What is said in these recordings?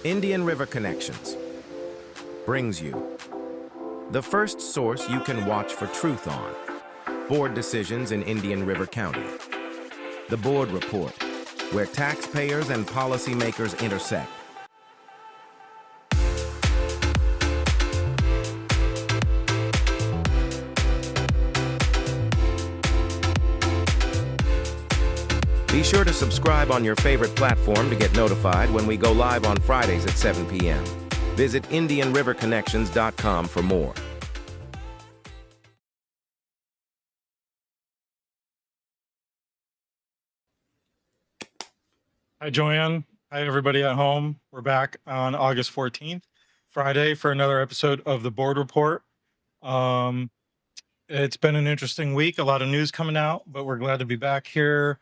Indian River Connections brings you the first source you can watch for truth on board decisions in Indian River County. The Board Report, where taxpayers and policymakers intersect. Be sure to subscribe on your favorite platform to get notified when we go live on Fridays at 7 p.m. Visit IndianRiverConnections.com for more. Hi, Joanne. Hi, everybody at home. We're back on August 14th, Friday, for another episode of the Board Report. It's been an interesting week, a lot of news coming out, but we're glad to be back here.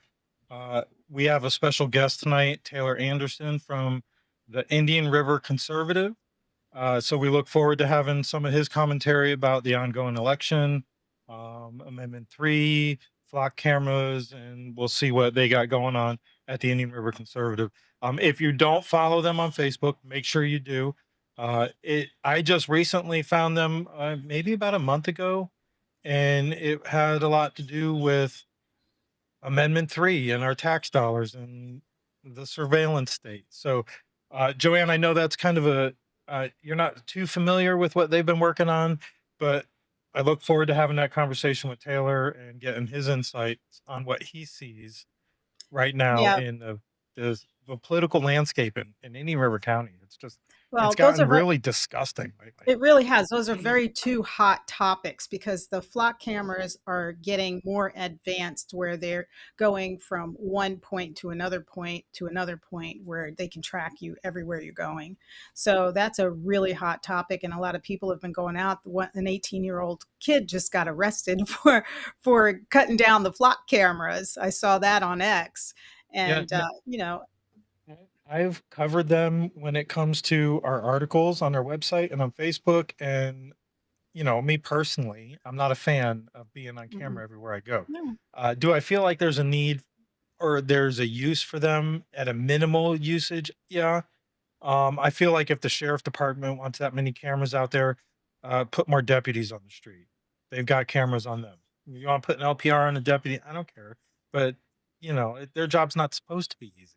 We have a special guest tonight, Taylor Anderson from the Indian River Conservative. So we look forward to having some of his commentary about the ongoing election, Amendment 3, flock cameras, and we'll see what they got going on at the Indian River Conservative. If you don't follow them on Facebook, make sure you do. I just recently found them maybe about a month ago, and it had a lot to do with Amendment 3 and our tax dollars and the surveillance state. So, Joanne, I know that's kind of you're not too familiar with what they've been working on, but I look forward to having that conversation with Taylor and getting his insights on what he sees right now Yeah. in the political landscape in Indian River County. Well, It's gotten really disgusting lately. It really has. Those are very two hot topics because the flock cameras are getting more advanced where they're going from one point to another point where they can track you everywhere you're going. So that's a really hot topic. And a lot of people have been going out. An 18-year-old kid just got arrested for cutting down the flock cameras. I saw that on X. And, I've covered them when it comes to our articles on our website and on Facebook. And, me personally, I'm not a fan of being on camera everywhere I go. No. Do I feel like there's a need or there's a use for them at a minimal usage? Yeah. I feel like if the sheriff department wants that many cameras out there, put more deputies on the street. They've got cameras on them. If you want to put an LPR on a deputy, I don't care. But, their job's not supposed to be easy.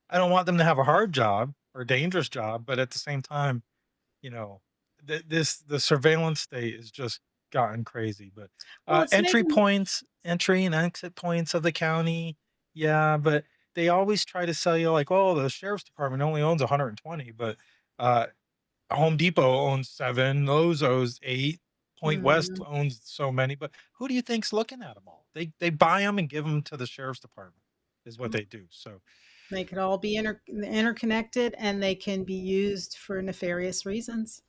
I don't want them to have a hard job or a dangerous job, but at the same time, the surveillance state has just gotten crazy. But entry and exit points of the county, yeah, but they always try to sell you like, oh, the sheriff's department only owns 120, but Home Depot owns 7, Lowe's owns 8, Point West owns so many. But who do you think's looking at them all? They buy them and give them to the sheriff's department is what they do. So they could all be interconnected, and they can be used for nefarious reasons,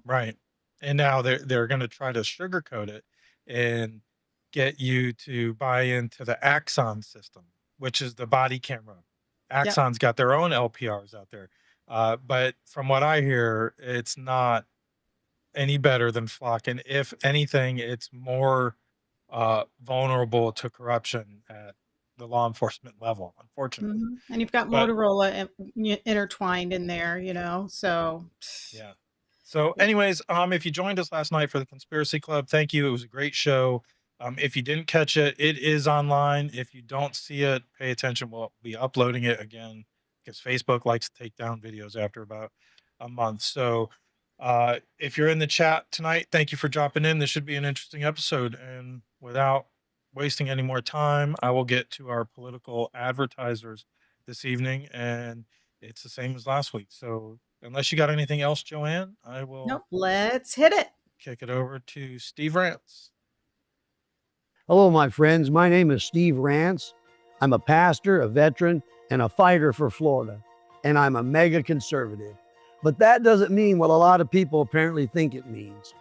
Right. And now they're going to try to sugarcoat it and get you to buy into the Axon system, which is the body camera. Axon's got their own LPRs out there. But from what I hear, it's not any better than Flock. And if anything, it's more vulnerable to corruption at the law enforcement level, unfortunately. And you've got Motorola intertwined in there, so. Yeah. So anyways, if you joined us last night for the Conspiracy Club, thank you. It was a great show. If you didn't catch it, it is online. If you don't see it, pay attention. We'll be uploading it again because Facebook likes to take down videos after about a month. So if you're in the chat tonight, thank you for dropping in. This should be an interesting episode. And without wasting any more time, I will get to our political advertisers this evening, and it's the same as last week. So unless you got anything else, Joanne, I will. Nope. Let's hit it. Kick it over to Steve Rance. Hello, my friends. My name is Steve Rance. I'm a pastor, a veteran, and a fighter for Florida, and I'm a mega conservative. But that doesn't mean what a lot of people apparently think it means.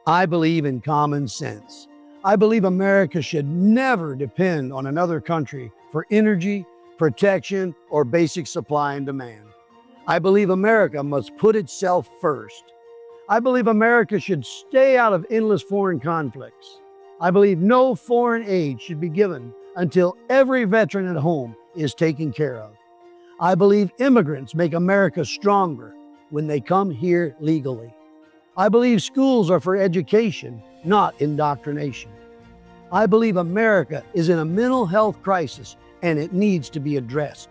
I believe in common sense. I believe America should never depend on another country for energy, protection, or basic supply and demand. I believe America must put itself first. I believe America should stay out of endless foreign conflicts. I believe no foreign aid should be given until every veteran at home is taken care of. I believe immigrants make America stronger when they come here legally. I believe schools are for education, not indoctrination. I believe America is in a mental health crisis and it needs to be addressed.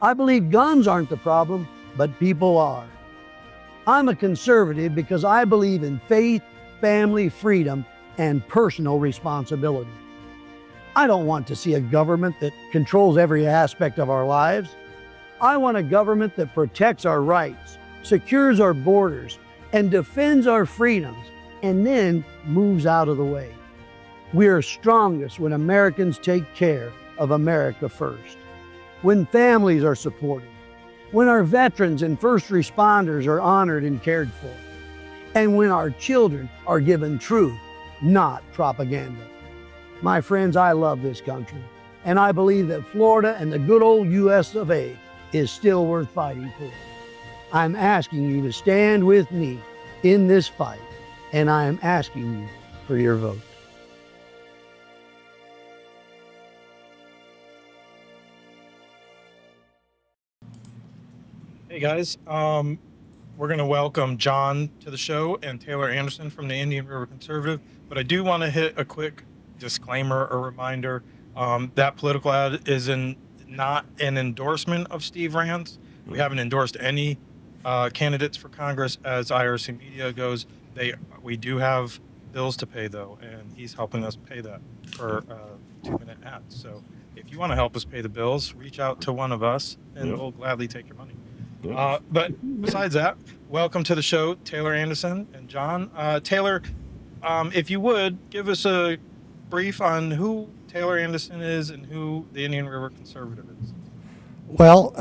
I believe guns aren't the problem, but people are. I'm a conservative because I believe in faith, family, freedom, and personal responsibility. I don't want to see a government that controls every aspect of our lives. I want a government that protects our rights, secures our borders, and defends our freedoms, and then moves out of the way. We are strongest when Americans take care of America first, when families are supported, when our veterans and first responders are honored and cared for, and when our children are given truth, not propaganda. My friends, I love this country, and I believe that Florida and the good old US of A is still worth fighting for. I'm asking you to stand with me in this fight, and I am asking you for your vote. Hey guys, we're going to welcome John to the show and Taylor Anderson from the Indian River Conservative. But I do want to hit a quick disclaimer or reminder. That political ad is not an endorsement of Steve Rance. We haven't endorsed any candidates for Congress as IRC Media goes. We do have bills to pay though, and he's helping us pay that for 2-minute ads. So if you want to help us pay the bills, reach out to one of us and we'll gladly take your money. But besides that, welcome to the show, Taylor Anderson and John. Taylor, if you would, give us a brief on who Taylor Anderson is and who the Indian River Conservative is. Well,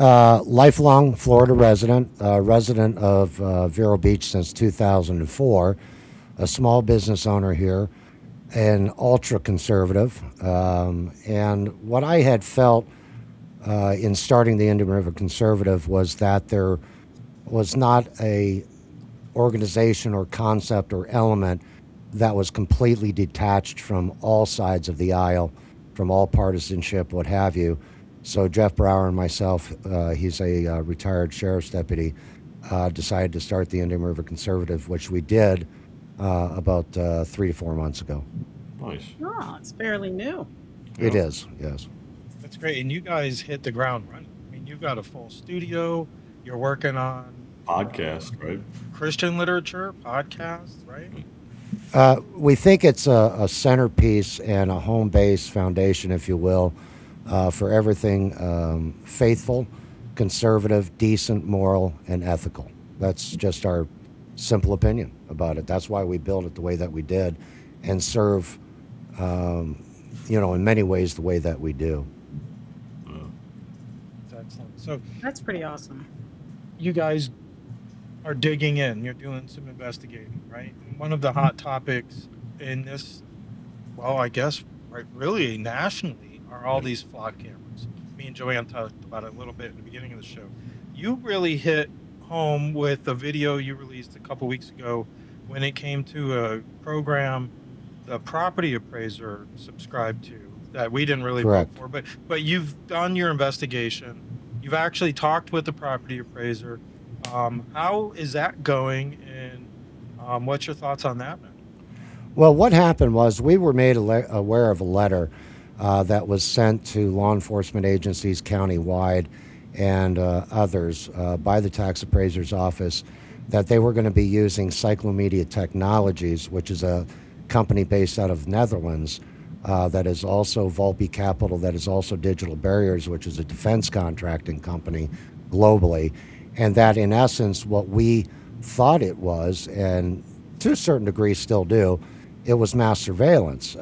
lifelong Florida resident, resident of Vero Beach since 2004, a small business owner here, an ultra-conservative. And what I had felt in starting the Indian River Conservative was that there was not a organization or concept or element that was completely detached from all sides of the aisle, from all partisanship, what have you. So Jeff Brower and myself, he's a retired sheriff's deputy, decided to start the Indian River Conservative, which we did about 3 to 4 months ago. Nice. Oh, it's fairly new. It is, yes. That's great. And you guys hit the ground running. I mean, you've got a full studio. You're working on Podcast, right? Christian literature, podcasts, right? We think it's a centerpiece and a home base foundation, if you will, for everything faithful, conservative, decent, moral, and ethical. That's just our simple opinion about it. That's why we built it the way that we did and serve, in many ways the way that we do. That's excellent. So That's pretty awesome. you guys are digging in. You're doing some investigating, right? And one of the hot topics in this, well, I guess, right, really nationally, are all these flock cameras. Me and Joanne talked about it a little bit at the beginning of the show. You really hit home with the video you released a couple weeks ago when it came to a program the property appraiser subscribed to that we didn't really vote Correct. for, but you've done your investigation. You've actually talked with the property appraiser. How is that going, and what's your thoughts on that, man? Well, what happened was we were made aware of a letter that was sent to law enforcement agencies countywide and others by the tax appraiser's office that they were going to be using Cyclomedia Technologies, which is a company based out of Netherlands that is also Volpe Capital, that is also Digital Barriers, which is a defense contracting company globally. And that in essence, what we thought it was, and to a certain degree still do, it was mass surveillance.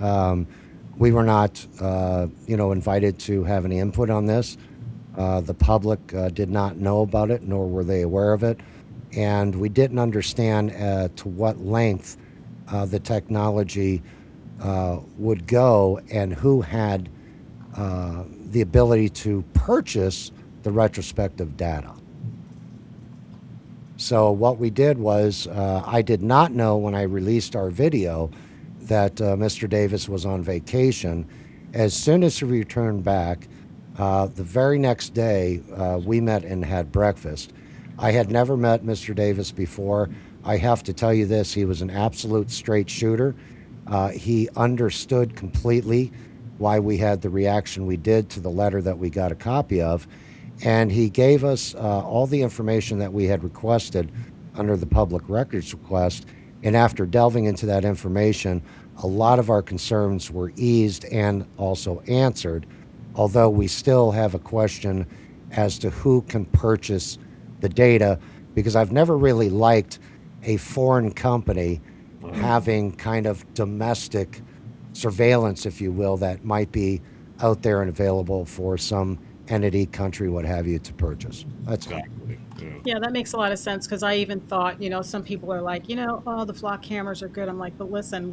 We were not, invited to have any input on this. The public did not know about it, nor were they aware of it. And we didn't understand to what length the technology would go and who had the ability to purchase the retrospective data. So what we did was, I did not know when I released our video that Mr. Davis was on vacation. As soon as he returned back, The very next day, we met and had breakfast. I had never met Mr. Davis before. I have to tell you this, he was an absolute straight shooter. He understood completely why we had the reaction we did to the letter that we got a copy of. And he gave us all the information that we had requested under the public records request. And after delving into that information, a lot of our concerns were eased and also answered, although we still have a question as to who can purchase the data, because I've never really liked a foreign company having kind of domestic surveillance, if you will, that might be out there and available for some entity, country, what have you, to purchase. That's all. Exactly. Yeah. Yeah, that makes a lot of sense because I even thought, some people are like, oh, the flock cameras are good. I'm like, but listen,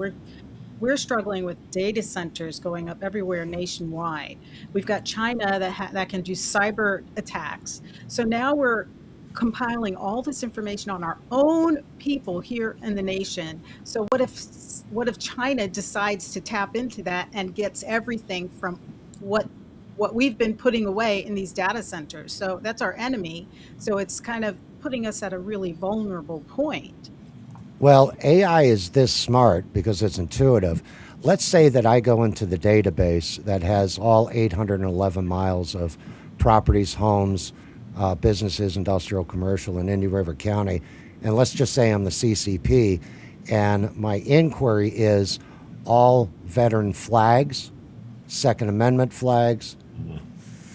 we're struggling with data centers going up everywhere nationwide. We've got China that can do cyber attacks. So now we're compiling all this information on our own people here in the nation. So what if China decides to tap into that and gets everything from what we've been putting away in these data centers? So that's our enemy. So it's kind of putting us at a really vulnerable point. Well, AI is this smart because it's intuitive. Let's say that I go into the database that has all 811 miles of properties, homes, businesses, industrial, commercial in Indian River County. And let's just say I'm the CCP, and my inquiry is all veteran flags, Second Amendment flags,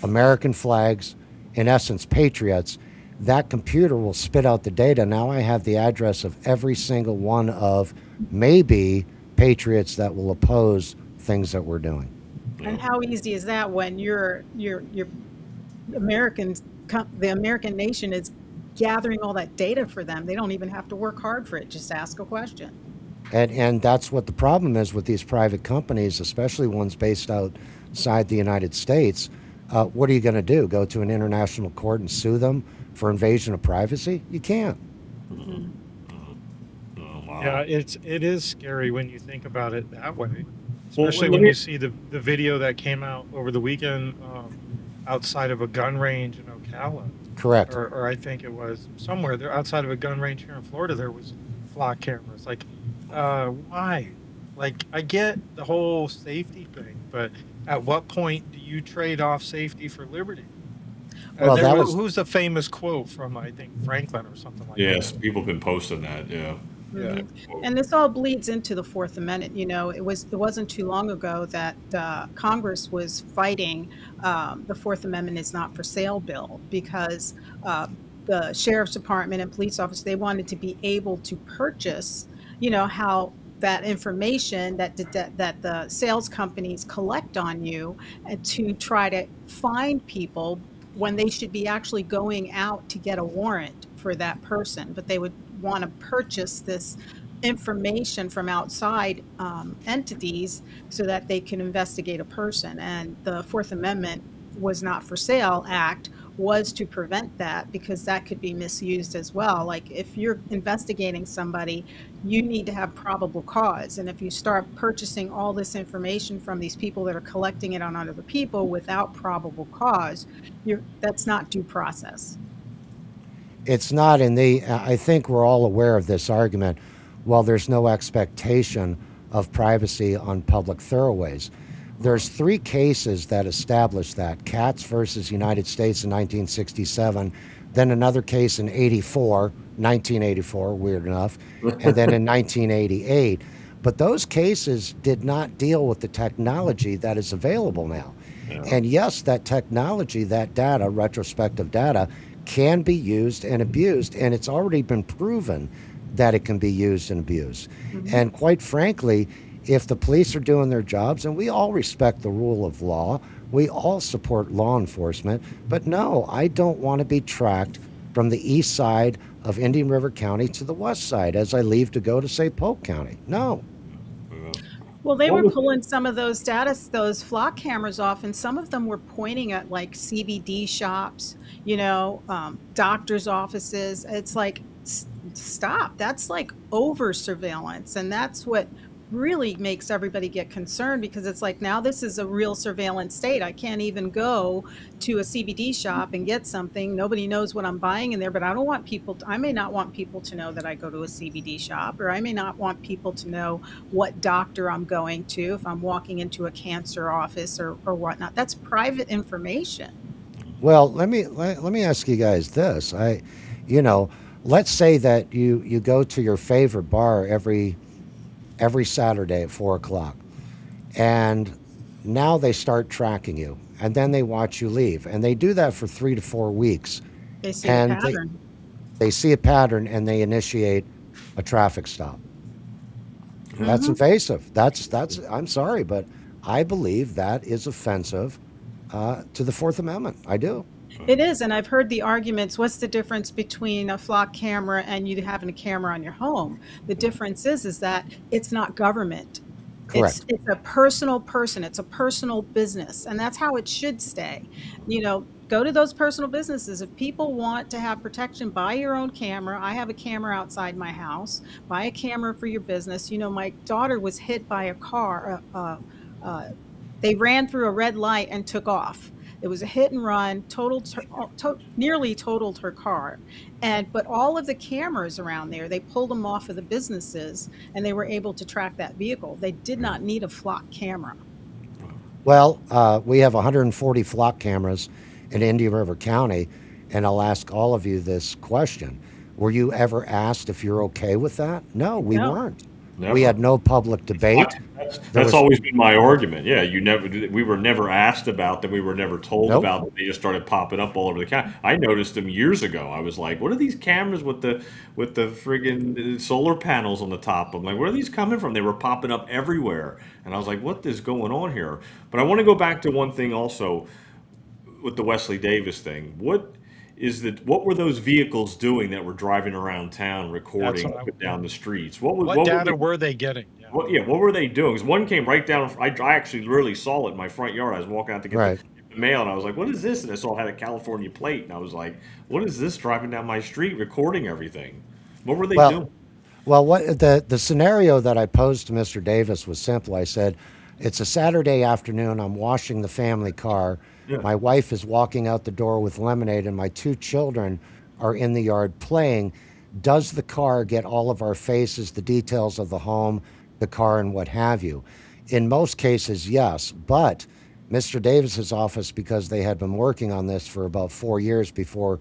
American flags, in essence, patriots. That computer will spit out the data. Now I have the address of every single one of maybe patriots that will oppose things that we're doing. And how easy is that when your Americans, the American nation is gathering all that data for them? They don't even have to work hard for it. Just ask a question. And that's what the problem is with these private companies, especially ones based outside the United States. What are you going to do? Go to an international court and sue them for invasion of privacy? You can't. Mm-hmm. Oh, wow. Yeah, it is scary when you think about it that way, Well, especially let when me- you see the video that came out over the weekend outside of a gun range in Ocala, Correct. or I think it was somewhere there outside of a gun range here in Florida. There was flock cameras. Like, why? Like, I get the whole safety thing, but at what point do you trade off safety for liberty? Well, that was- Who's the famous quote from, I think, Franklin or something like Yes, that? people have been posting that. Yeah. Yeah. And this all bleeds into the Fourth Amendment. It wasn't too long ago that Congress was fighting the Fourth Amendment is not for sale bill because the sheriff's department and police officers, they wanted to be able to purchase, how that information that the sales companies collect on you, and to try to find people when they should be actually going out to get a warrant for that person, but they would want to purchase this information from outside entities so that they can investigate a person. And the Fourth Amendment was not for sale act was to prevent that, because that could be misused as well. Like, if you're investigating somebody, you need to have probable cause. And if you start purchasing all this information from these people that are collecting it on other people without probable cause, that's not due process. It's not in the, I think we're all aware of this argument. Well, there's no expectation of privacy on public thoroughways. There's 3 cases that establish that. Katz versus United States in 1967, then another case in 1984, weird enough, and then in 1988. But those cases did not deal with the technology that is available now. Yeah. And yes, that technology, that data, retrospective data, can be used and abused, and it's already been proven that it can be used and abused. Mm-hmm. And quite frankly, if the police are doing their jobs, and we all respect the rule of law, we all support law enforcement, but no, I don't want to be tracked from the east side of Indian River County to the west side as I leave to go to, say, Polk County. No. Well, they were pulling some of those flock cameras off, and some of them were pointing at like CBD shops, doctors' offices. It's like, stop. That's like over surveillance. And that's what really makes everybody get concerned, because it's like, now this is a real surveillance state. I can't even go to a CBD shop and get something. Nobody knows what I'm buying in there, but I don't want people I may not want people to know that I go to a CBD shop, or I may not want people to know what doctor I'm going to if I'm walking into a cancer office or whatnot. That's private information. Well, let me ask you guys this. You know, let's say that you go to your favorite bar every Saturday at 4 o'clock, and now they start tracking you, and then they watch you leave, and they do that for 3 to 4 weeks, They see a and pattern. they see a pattern and they initiate a traffic stop. That's Mhm. invasive. That's. I'm sorry, but I believe that is offensive to the Fourth Amendment. I do. It is, and I've heard the arguments, what's the difference between a flock camera and you having a camera on your home? The difference is that it's not government. It's Correct. it's a personal person, it's a personal business, and that's how it should stay. Go to those personal businesses. If people want to have protection, buy your own camera. I have a camera outside my house. Buy a camera for your business. My daughter was hit by a car. They ran through a red light and took off. It was a hit and run, nearly totaled her car. But all of the cameras around there, they pulled them off of the businesses, and they were able to track that vehicle. They did not need a flock camera. Well, we have 140 flock cameras in Indian River County, and I'll ask all of you this question. Were you ever asked if you're okay with that? No, we No. weren't. Never. We had no public debate. That's always been my argument. Yeah, we were never asked about them. We were never told Nope. about them. They just started popping up all over the county. I noticed them years ago. I was like, what are these cameras with the friggin' solar panels on the top? I'm like, where are these coming from? They were popping up everywhere. And I was like, what is going on here? But I want to go back to one thing also with the Wesley Davis thing. What were those vehicles doing that were driving around town recording what up I- and down the streets? What was What what data were were they getting? Yeah. what were they doing? 'Cause one came right down. I actually literally saw it in my front yard. I was walking out to get Right. the mail, and I was like, "What is this?" And I saw it had a California plate, and I was like, "What is this driving down my street, recording everything?" What were they Well, doing? Well, what the scenario that I posed to Mr. Davis was simple. I said, "It's a Saturday afternoon. I'm washing the family car. Yeah. My wife is walking out the door with lemonade, and my two children are in the yard playing. Does the car get all of our faces, the details of the home, the car, and what have you?" In most cases, yes. But Mr. Davis's office, because they had been working on this for about 4 years before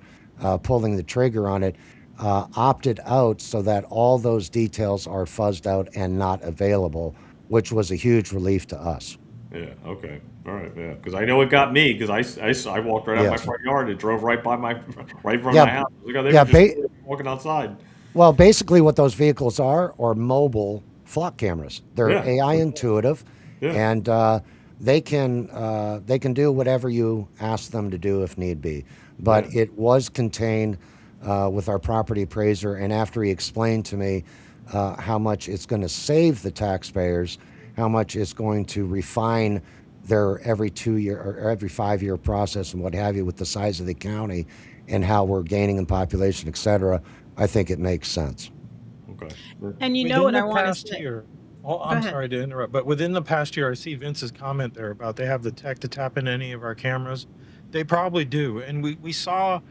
pulling the trigger on it, opted out so that all those details are fuzzed out and not available, which was a huge relief to us. Yeah. Okay. All right. Yeah. Because I know it got me because I walked right out of my Yes. front yard. It drove right by my right from Yeah, my house. Look how they yeah. were just walking outside. Well, basically, what those vehicles are mobile flock cameras. They're Yeah. AI intuitive, Yeah. and they can do whatever you ask them to do if need be. But Yeah. it was contained with our property appraiser, and after he explained to me how much it's going to save the taxpayers, how much it's going to refine their every 2 year or every 5 year process and what have you with the size of the county and how we're gaining in population, et cetera, I think it makes sense. Okay. And Within what the I want to past say. year, oh, Go I'm ahead. sorry to interrupt, but within the past year, I see Vince's comment there about they have the tech to tap into any of our cameras. They probably do. And we saw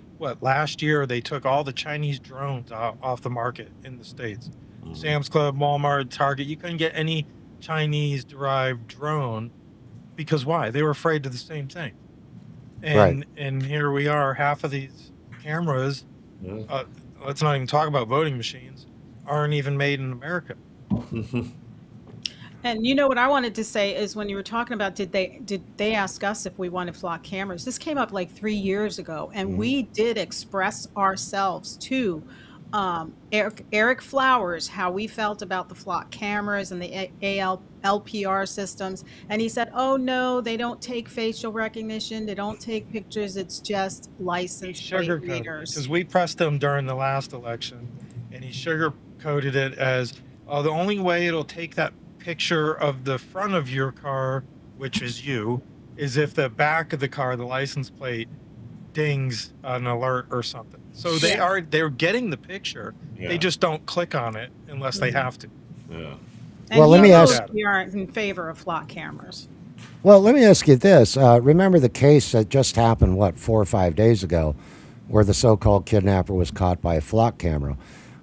last year they took all the Chinese drones off the market in the States. Mhm. Sam's Club, Walmart, Target, you couldn't get any Chinese derived drone because why? They were afraid of the same thing. Right. And here we are, half of these cameras, Yeah. let's not even talk about voting machines, aren't even made in America. And what I wanted to say is, when you were talking about, did they ask us if we wanted flock cameras? This came up like 3 years ago, and we did express ourselves to Eric Flowers how we felt about the flock cameras and the LPR systems, and he said, "Oh no, they don't take facial recognition, they don't take pictures. It's just He license plate sugarcoated it readers." because we pressed him during the last election, and he sugarcoated it as, "Oh, the only way it'll take that picture of the front of your car, which is you, is if the back of the car, the license plate, dings an alert or something." So they're getting the picture. Yeah. They just don't click on it unless they have to. Yeah. And Well, he let me knows ask. we aren't in favor of flock cameras. Well, let me ask you this. Remember the case that just happened, what, 4 or 5 days ago, where the so called kidnapper was caught by a flock camera?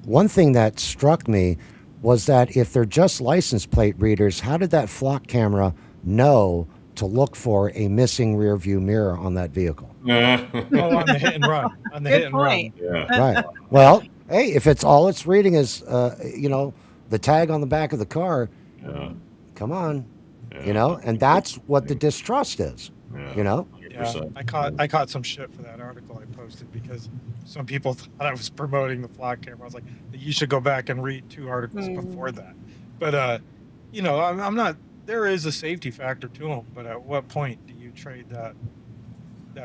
One thing that struck me was that if they're just license plate readers, how did that flock camera know to look for a missing rear view mirror on that vehicle? Oh, on the hit and run. On the hit Good and point. run. Yeah. Right. Well, hey, if it's all it's reading is, the tag on the back of the car, Yeah. come on, Yeah. and that's what the distrust is, Yeah. you know? 100%. Yeah, I caught some shit for that article I posted because some people thought I was promoting the flock camera. I was like, you should go back and read 2 articles before that. But I'm not. There is a safety factor to them, but at what point do you trade that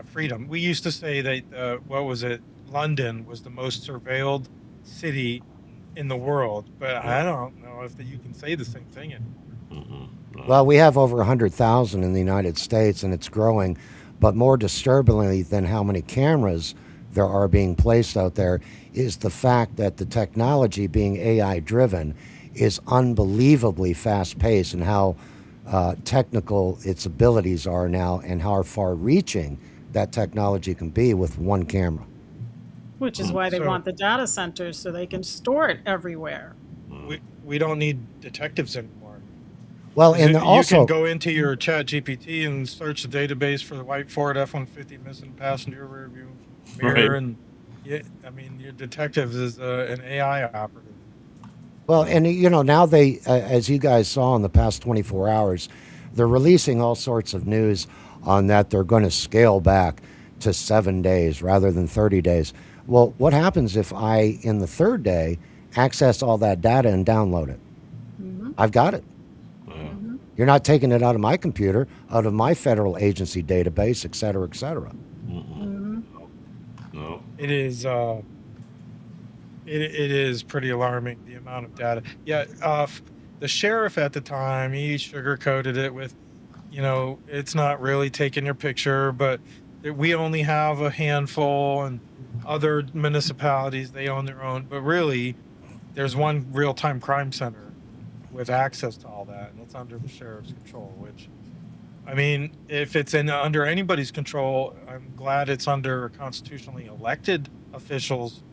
freedom? We used to say that what was it? London was the most surveilled city in the world, but I don't know if you can say the same thing anymore. Well, we have over 100,000 in the United States, and it's growing. But more disturbingly than how many cameras there are being placed out there is the fact that the technology, being AI driven, is unbelievably fast paced, and how technical its abilities are now, and how far reaching that technology can be with one camera. Which is why they So- want the data centers so they can store it everywhere. We don't need detectives anymore. Well, and you also, can go into your chat GPT and search the database for the white Ford F-150 missing passenger rear view mirror, Right. and your detective is an AI operative. well, and now they, as you guys saw in the past 24 hours, they're releasing all sorts of news on that they're going to scale back to 7 days rather than 30 days. Well, what happens if I, in the third day, access all that data and download it? I've got it. You're not taking it out of my computer, out of my federal agency database, et cetera, et cetera. No. It is it is pretty alarming, the amount of data. Yeah, the sheriff at the time, he sugarcoated it with, it's not really taking your picture, but we only have a handful, and other municipalities, they own their own. But really, there's one real-time crime center with access to all that, and it's under the sheriff's control. Which, I mean, if it's under anybody's control, I'm glad it's under constitutionally elected officials'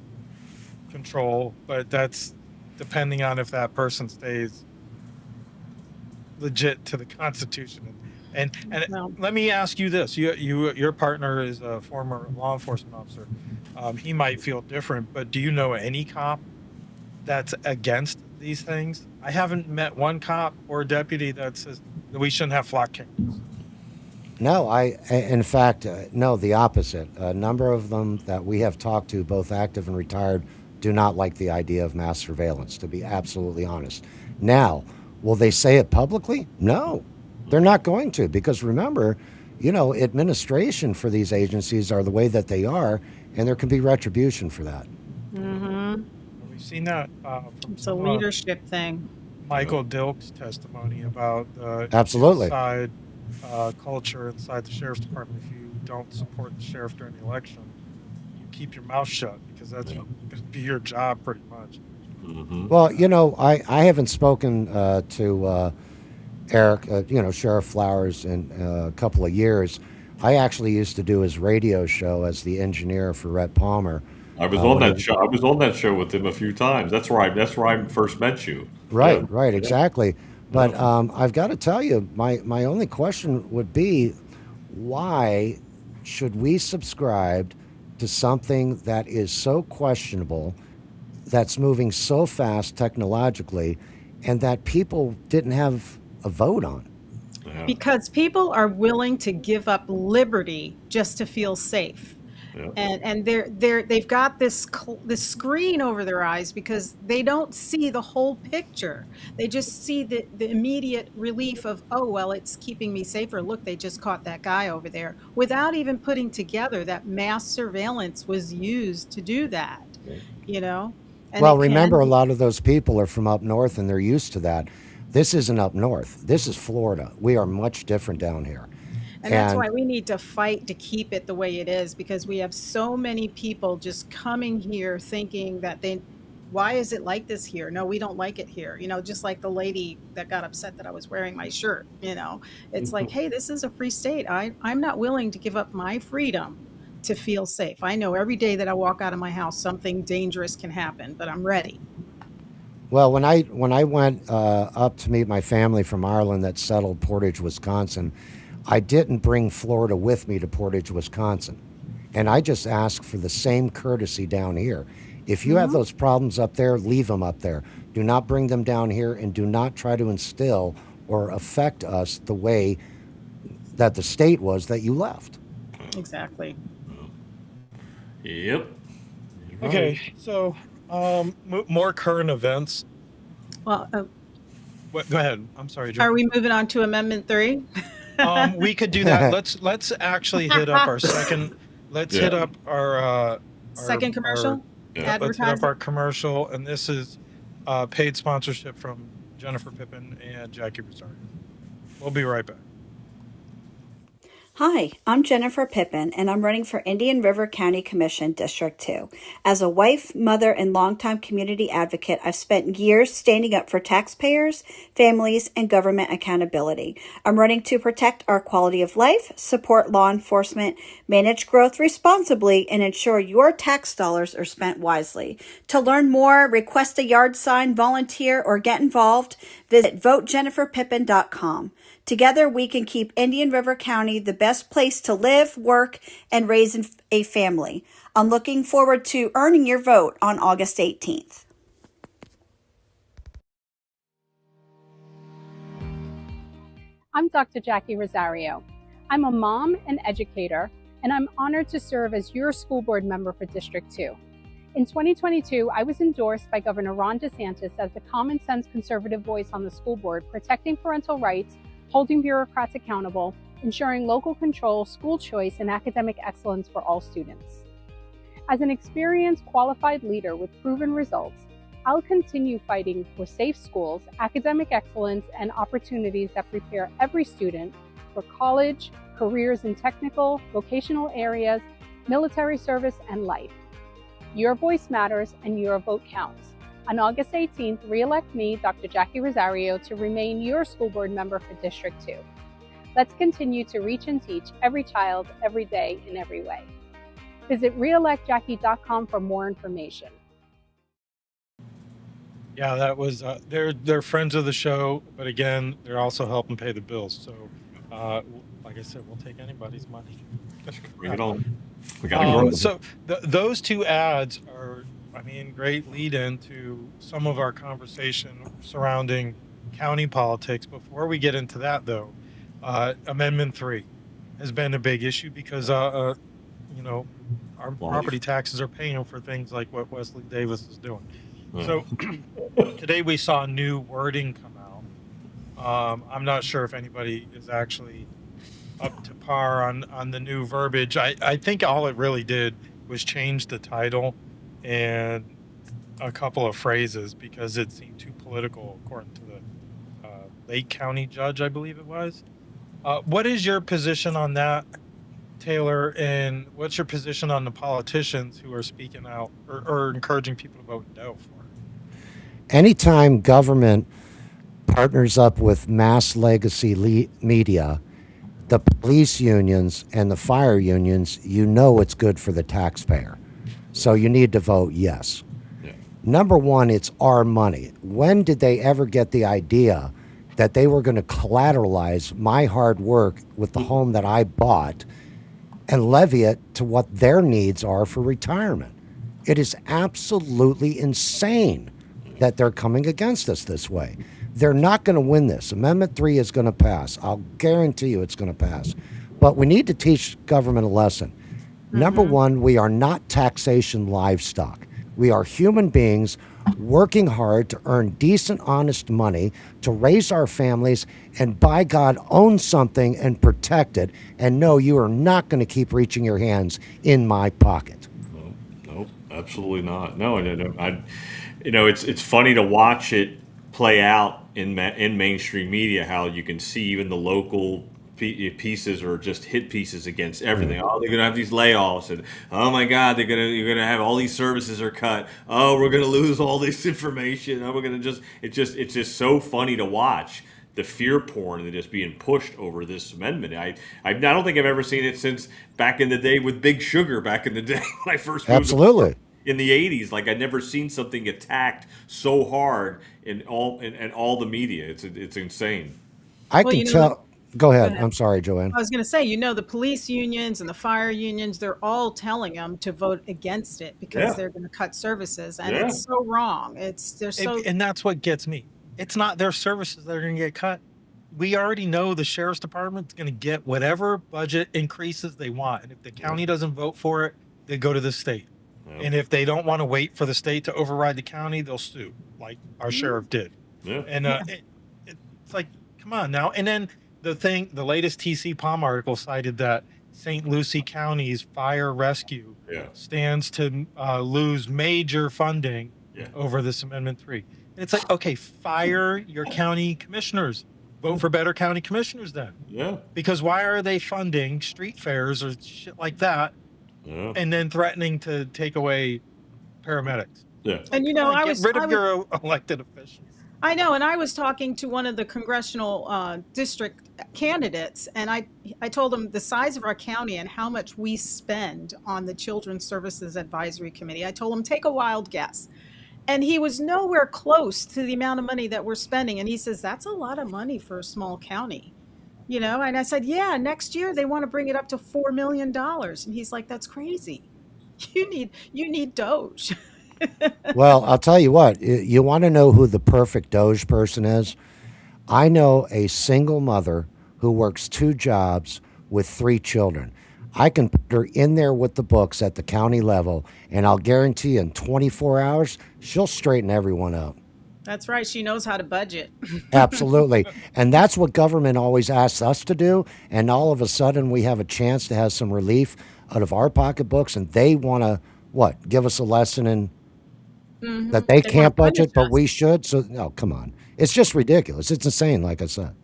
control. But that's depending on if that person stays legit to the Constitution. And No. let me ask you this: your partner is a former law enforcement officer. He might feel different, but do you know any cop that's against these things? I haven't met one cop or deputy that says that we shouldn't have flock cameras. No, in fact, no, the opposite. A number of them that we have talked to, both active and retired, do not like the idea of mass surveillance, to be absolutely honest. Now, will they say it publicly? No, they're not going to, because remember, administration for these agencies are the way that they are, and there can be retribution for that. We've seen that from It's a leadership thing. Michael Dilk's testimony about the Absolutely. inside culture inside the sheriff's department. If you don't support the sheriff during the election, you keep your mouth shut, because that's going to be your job pretty much. Well, I haven't spoken to Eric, Sheriff Flowers, in a couple of years. I actually used to do his radio show as the engineer for Rhett Palmer. I was on that show. I was on that show with him a few times. That's where I first met you. Right, Yeah. right, exactly. But I've got to tell you, my only question would be, why should we subscribe to something that is so questionable, that's moving so fast technologically, and that people didn't have a vote on? Yeah. Because people are willing to give up liberty just to feel safe. Yeah. And they've got this screen over their eyes, because they don't see the whole picture. They just see the immediate relief of, oh, well, it's keeping me safer. Look, they just caught that guy over there, without even putting together that mass surveillance was used to do that, And Well, it can remember, a be- lot of those people are from up north, and they're used to that. This isn't up north. This is Florida. We are much different down here. And that's why we need to fight to keep it the way it is, because we have so many people just coming here thinking that why is it like this here? No, we don't like it here. Just like the lady that got upset that I was wearing my shirt. It's like, hey, this is a free state. I'm not willing to give up my freedom to feel safe. I know every day that I walk out of my house, something dangerous can happen, but I'm ready. Well, when I went up to meet my family from Ireland that settled Portage, Wisconsin, I didn't bring Florida with me to Portage, Wisconsin, and I just asked for the same courtesy down here. If you have Mm-hmm. those problems up there, leave them up there. Do not bring them down here, and do not try to instill or affect us the way that the state was that you left. Exactly. Yep. You're Okay, right. so more current events. Well, Go ahead. I'm sorry, Joe. are we moving on to Amendment 3? We could do that. Let's actually hit up our second. Let's hit Yeah. up our Second commercial? Yeah. let's hit up Advertising? our commercial, and this is paid sponsorship from Jennifer Pippin and Jackie Rosario. We'll be right back. Hi, I'm Jennifer Pippin, and I'm running for Indian River County Commission District 2. As a wife, mother, and longtime community advocate, I've spent years standing up for taxpayers, families, and government accountability. I'm running to protect our quality of life, support law enforcement, manage growth responsibly, and ensure your tax dollars are spent wisely. To learn more, request a yard sign, volunteer, or get involved, visit votejenniferpippin.com. Together, we can keep Indian River County the best place to live, work, and raise a family. I'm looking forward to earning your vote on August 18th. I'm Dr. Jackie Rosario. I'm a mom and educator, and I'm honored to serve as your school board member for District 2. In 2022, I was endorsed by Governor Ron DeSantis as the common sense conservative voice on the school board, protecting parental rights, holding bureaucrats accountable, ensuring local control, school choice, and academic excellence for all students. As an experienced, qualified leader with proven results, I'll continue fighting for safe schools, academic excellence, and opportunities that prepare every student for college, careers in technical, vocational areas, military service, and life. Your voice matters and your vote counts. On August 18th, re-elect me, Dr. Jackie Rosario, to remain your school board member for District 2. Let's continue to reach and teach every child, every day, in every way. Visit reelectjackie.com for more information. Yeah, that was they're friends of the show, but again, they're also helping pay the bills. So, like I said, we'll take anybody's money. Bring it on. We got to grow. So those two ads are, great lead into some of our conversation surrounding county politics. Before we get into that, though, Amendment 3 has been a big issue because, our property taxes are paying for things like what Wesley Davis is doing. So today we saw new wording come out. I'm not sure if anybody is actually up to par on the new verbiage. I think all it really did was change the title and a couple of phrases because it seemed too political, according to the Lake County judge, I believe it was. What is your position on that, Taylor? And what's your position on the politicians who are speaking out or encouraging people to vote no for it? Anytime government partners up with mass legacy media, the police unions and the fire unions, it's good for the taxpayer. So you need to vote yes. Yeah. Number one, it's our money. When did they ever get the idea that they were going to collateralize my hard work with the home that I bought and levy it to what their needs are for retirement? It is absolutely insane that they're coming against us this way. They're not going to win this. Amendment 3 is going to pass. I'll guarantee you it's going to pass. But we need to teach government a lesson. Number one, we are not taxation livestock. We are human beings working hard to earn decent, honest money to raise our families and, by God, own something and protect it. And no, you are not going to keep reaching your hands in my pocket. Nope, absolutely not. No, it's funny to watch it play out in mainstream media, how you can see even the local pieces or just hit pieces against everything. Oh, they're gonna have these layoffs, and oh my God, you're gonna have all these services are cut. Oh, we're gonna lose all this information. Oh, we're gonna it's just so funny to watch the fear porn that is being pushed over this amendment. I don't think I've ever seen it since back in the day with Big Sugar back in the day when I first moved to Absolutely. in the 80s. Like I'd never seen something attacked so hard in all the media. It's insane. I Well, can you know, tell. Go go ahead. ahead. I'm sorry, Joanne. I was going to say, the police unions and the fire unions, they're all telling them to vote against it because Yeah. they're going to cut services. And Yeah. it's so wrong. They're so, And that's what gets me. It's not their services that are going to get cut. We already know the sheriff's department's going to get whatever budget increases they want. And if the county doesn't vote for it, they go to the state. Yeah. And if they don't want to wait for the state to override the county, they'll sue, like our sheriff did. Yeah. And it's like, come on now. And then the latest TC Palm article cited that St. Lucie County's fire rescue Yeah. stands to lose major funding Yeah. over this Amendment 3. And it's like, okay, fire your county commissioners. Vote for better county commissioners then. Yeah. Because why are they funding street fairs or shit like that Yeah. and then threatening to take away paramedics? Yeah. and Get rid of your elected officials. I know, and I was talking to one of the congressional district candidates, and I told him the size of our county and how much we spend on the Children's Services Advisory Committee. I told him, take a wild guess. And he was nowhere close to the amount of money that we're spending. And he says, that's a lot of money for a small county. And I said, yeah, next year they want to bring it up to $4 million. And he's like, that's crazy. You need Doge. Well, I'll tell you what. You want to know who the perfect Doge person is? I know a single mother who works 2 jobs with 3 children. I can put her in there with the books at the county level, and I'll guarantee in 24 hours, she'll straighten everyone out. That's right. She knows how to budget. Absolutely. And that's what government always asks us to do. And all of a sudden, we have a chance to have some relief out of our pocketbooks, and they want to, give us a lesson in that they can't wanna budget, punish but we should? So, no, come on. It's just ridiculous. It's insane, like I said.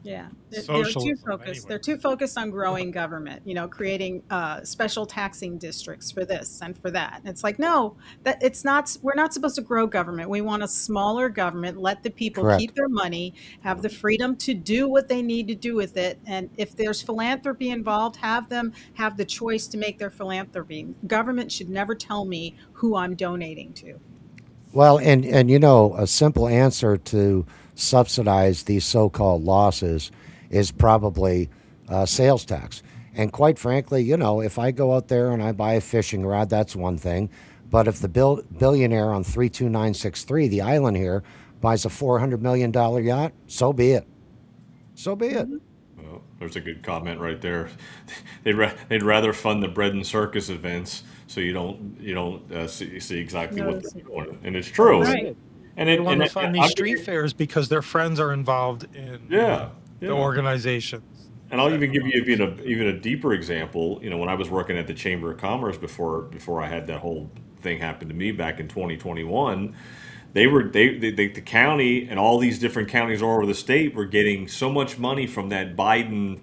Yeah, they're too Socialism, focused. anyway. They're too focused on growing government. Creating special taxing districts for this and for that. And it's like, no, that it's not. We're not supposed to grow government. We want a smaller government. Let the people Correct. keep their money, have the freedom to do what they need to do with it. And if there's philanthropy involved, have them have the choice to make their philanthropy. Government should never tell me who I'm donating to. Well, and a simple answer to subsidize these so-called losses is probably sales tax. And quite frankly, if I go out there and I buy a fishing rod, that's one thing. But if the billionaire on 32963, the island here, buys a $400 million yacht, so be it. So be it. Well, there's a good comment right there. They'd rather fund the bread and circus events, so you don't see exactly what they're doing, and it's true. Right. And They want to fund these street fairs because their friends are involved in the organizations. And I'll even give you even a deeper example. When I was working at the Chamber of Commerce before I had that whole thing happen to me back in 2021, the county and all these different counties all over the state were getting so much money from that Biden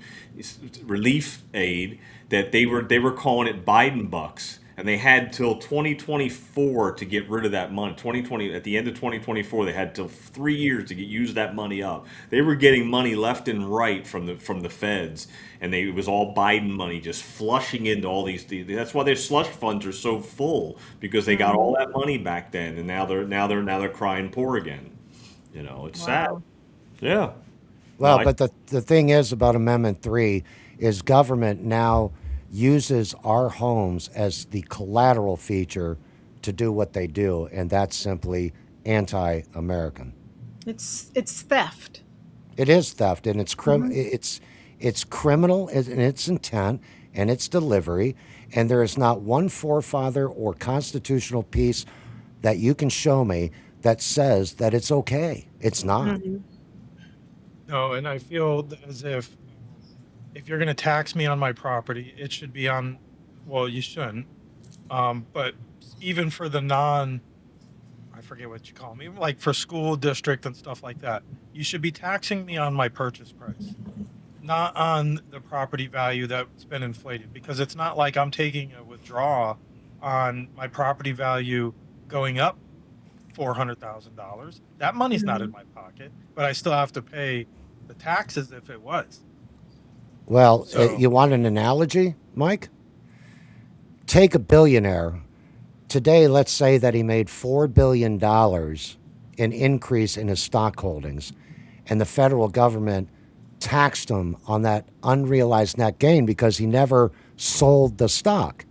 relief aid that they were calling it Biden bucks. And they had till 2024 to get rid of that money. 2020 at the end of 2024, they had till 3 years to use that money up. They were getting money left and right from the feds, and it was all Biden money just flushing into all these. That's why their slush funds are so full, because they got all that money back then, and now they're crying poor again. It's sad. Yeah. Well, but the thing is about Amendment 3 is government now uses our homes as the collateral feature to do what they do, and that's simply anti-American. It's theft. It is theft, and it's criminal in its intent and its delivery, and there is not one forefather or constitutional piece that you can show me that says that it's okay. It's not. No, and I feel as if you're going to tax me on my property, it should be on, well, you shouldn't. But even for the I forget what you call them, even like for school district and stuff like that, you should be taxing me on my purchase price, not on the property value that's been inflated, because it's not like I'm taking a withdrawal on my property value going up $400,000. That money's not in Mhm. my pocket, but I still have to pay the taxes if it was. Well, So, you want an analogy, Mike? Take a billionaire. Today, let's say that he made $4 billion in increase in his stock holdings, and the federal government taxed him on that unrealized net gain because he never sold the stock.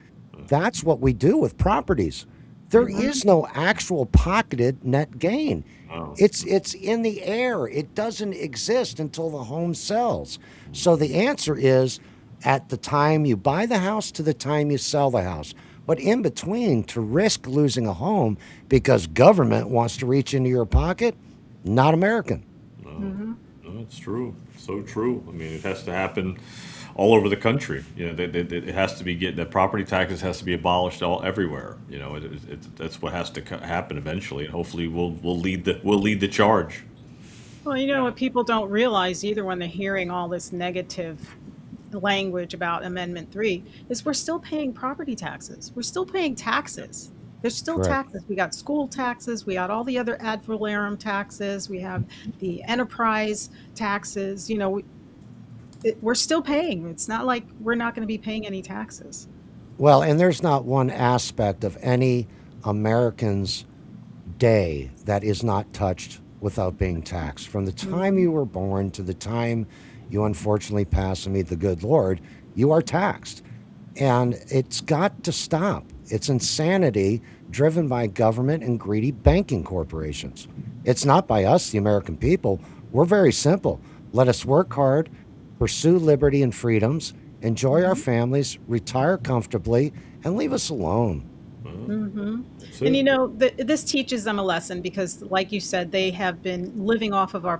That's what we do with properties. There Mhm. is no actual pocketed net gain. Oh. It's in the air. It doesn't exist until the home sells. So the answer is at the time you buy the house to the time you sell the house. But in between, to risk losing a home because government wants to reach into your pocket, not American. Mhm. No, it's true. So true. I mean, it has to happen all over the country. You know, it has to be the property taxes has to be abolished all everywhere. You know, that's what has to happen eventually, and hopefully we'll lead the charge. Well, you know what people don't realize either when they're hearing all this negative language about Amendment 3 is we're still paying property taxes. We're still paying taxes. There's still Correct. taxes. We got school taxes. We got all the other ad valorem taxes. We have the enterprise taxes. You know, we're still paying. It's not like we're not going to be paying any taxes. Well, and there's not one aspect of any American's day that is not touched without being taxed. From the time Mhm. you were born to the time you unfortunately pass and meet the good Lord, you are taxed. And it's got to stop. It's insanity driven by government and greedy banking corporations. It's not by us, the American people. We're very simple. Let us work hard, pursue liberty and freedoms, enjoy our Mhm. families, retire comfortably, and leave us alone. Hmm. That's And it. you know, this teaches them a lesson because, like you said, they have been living off of our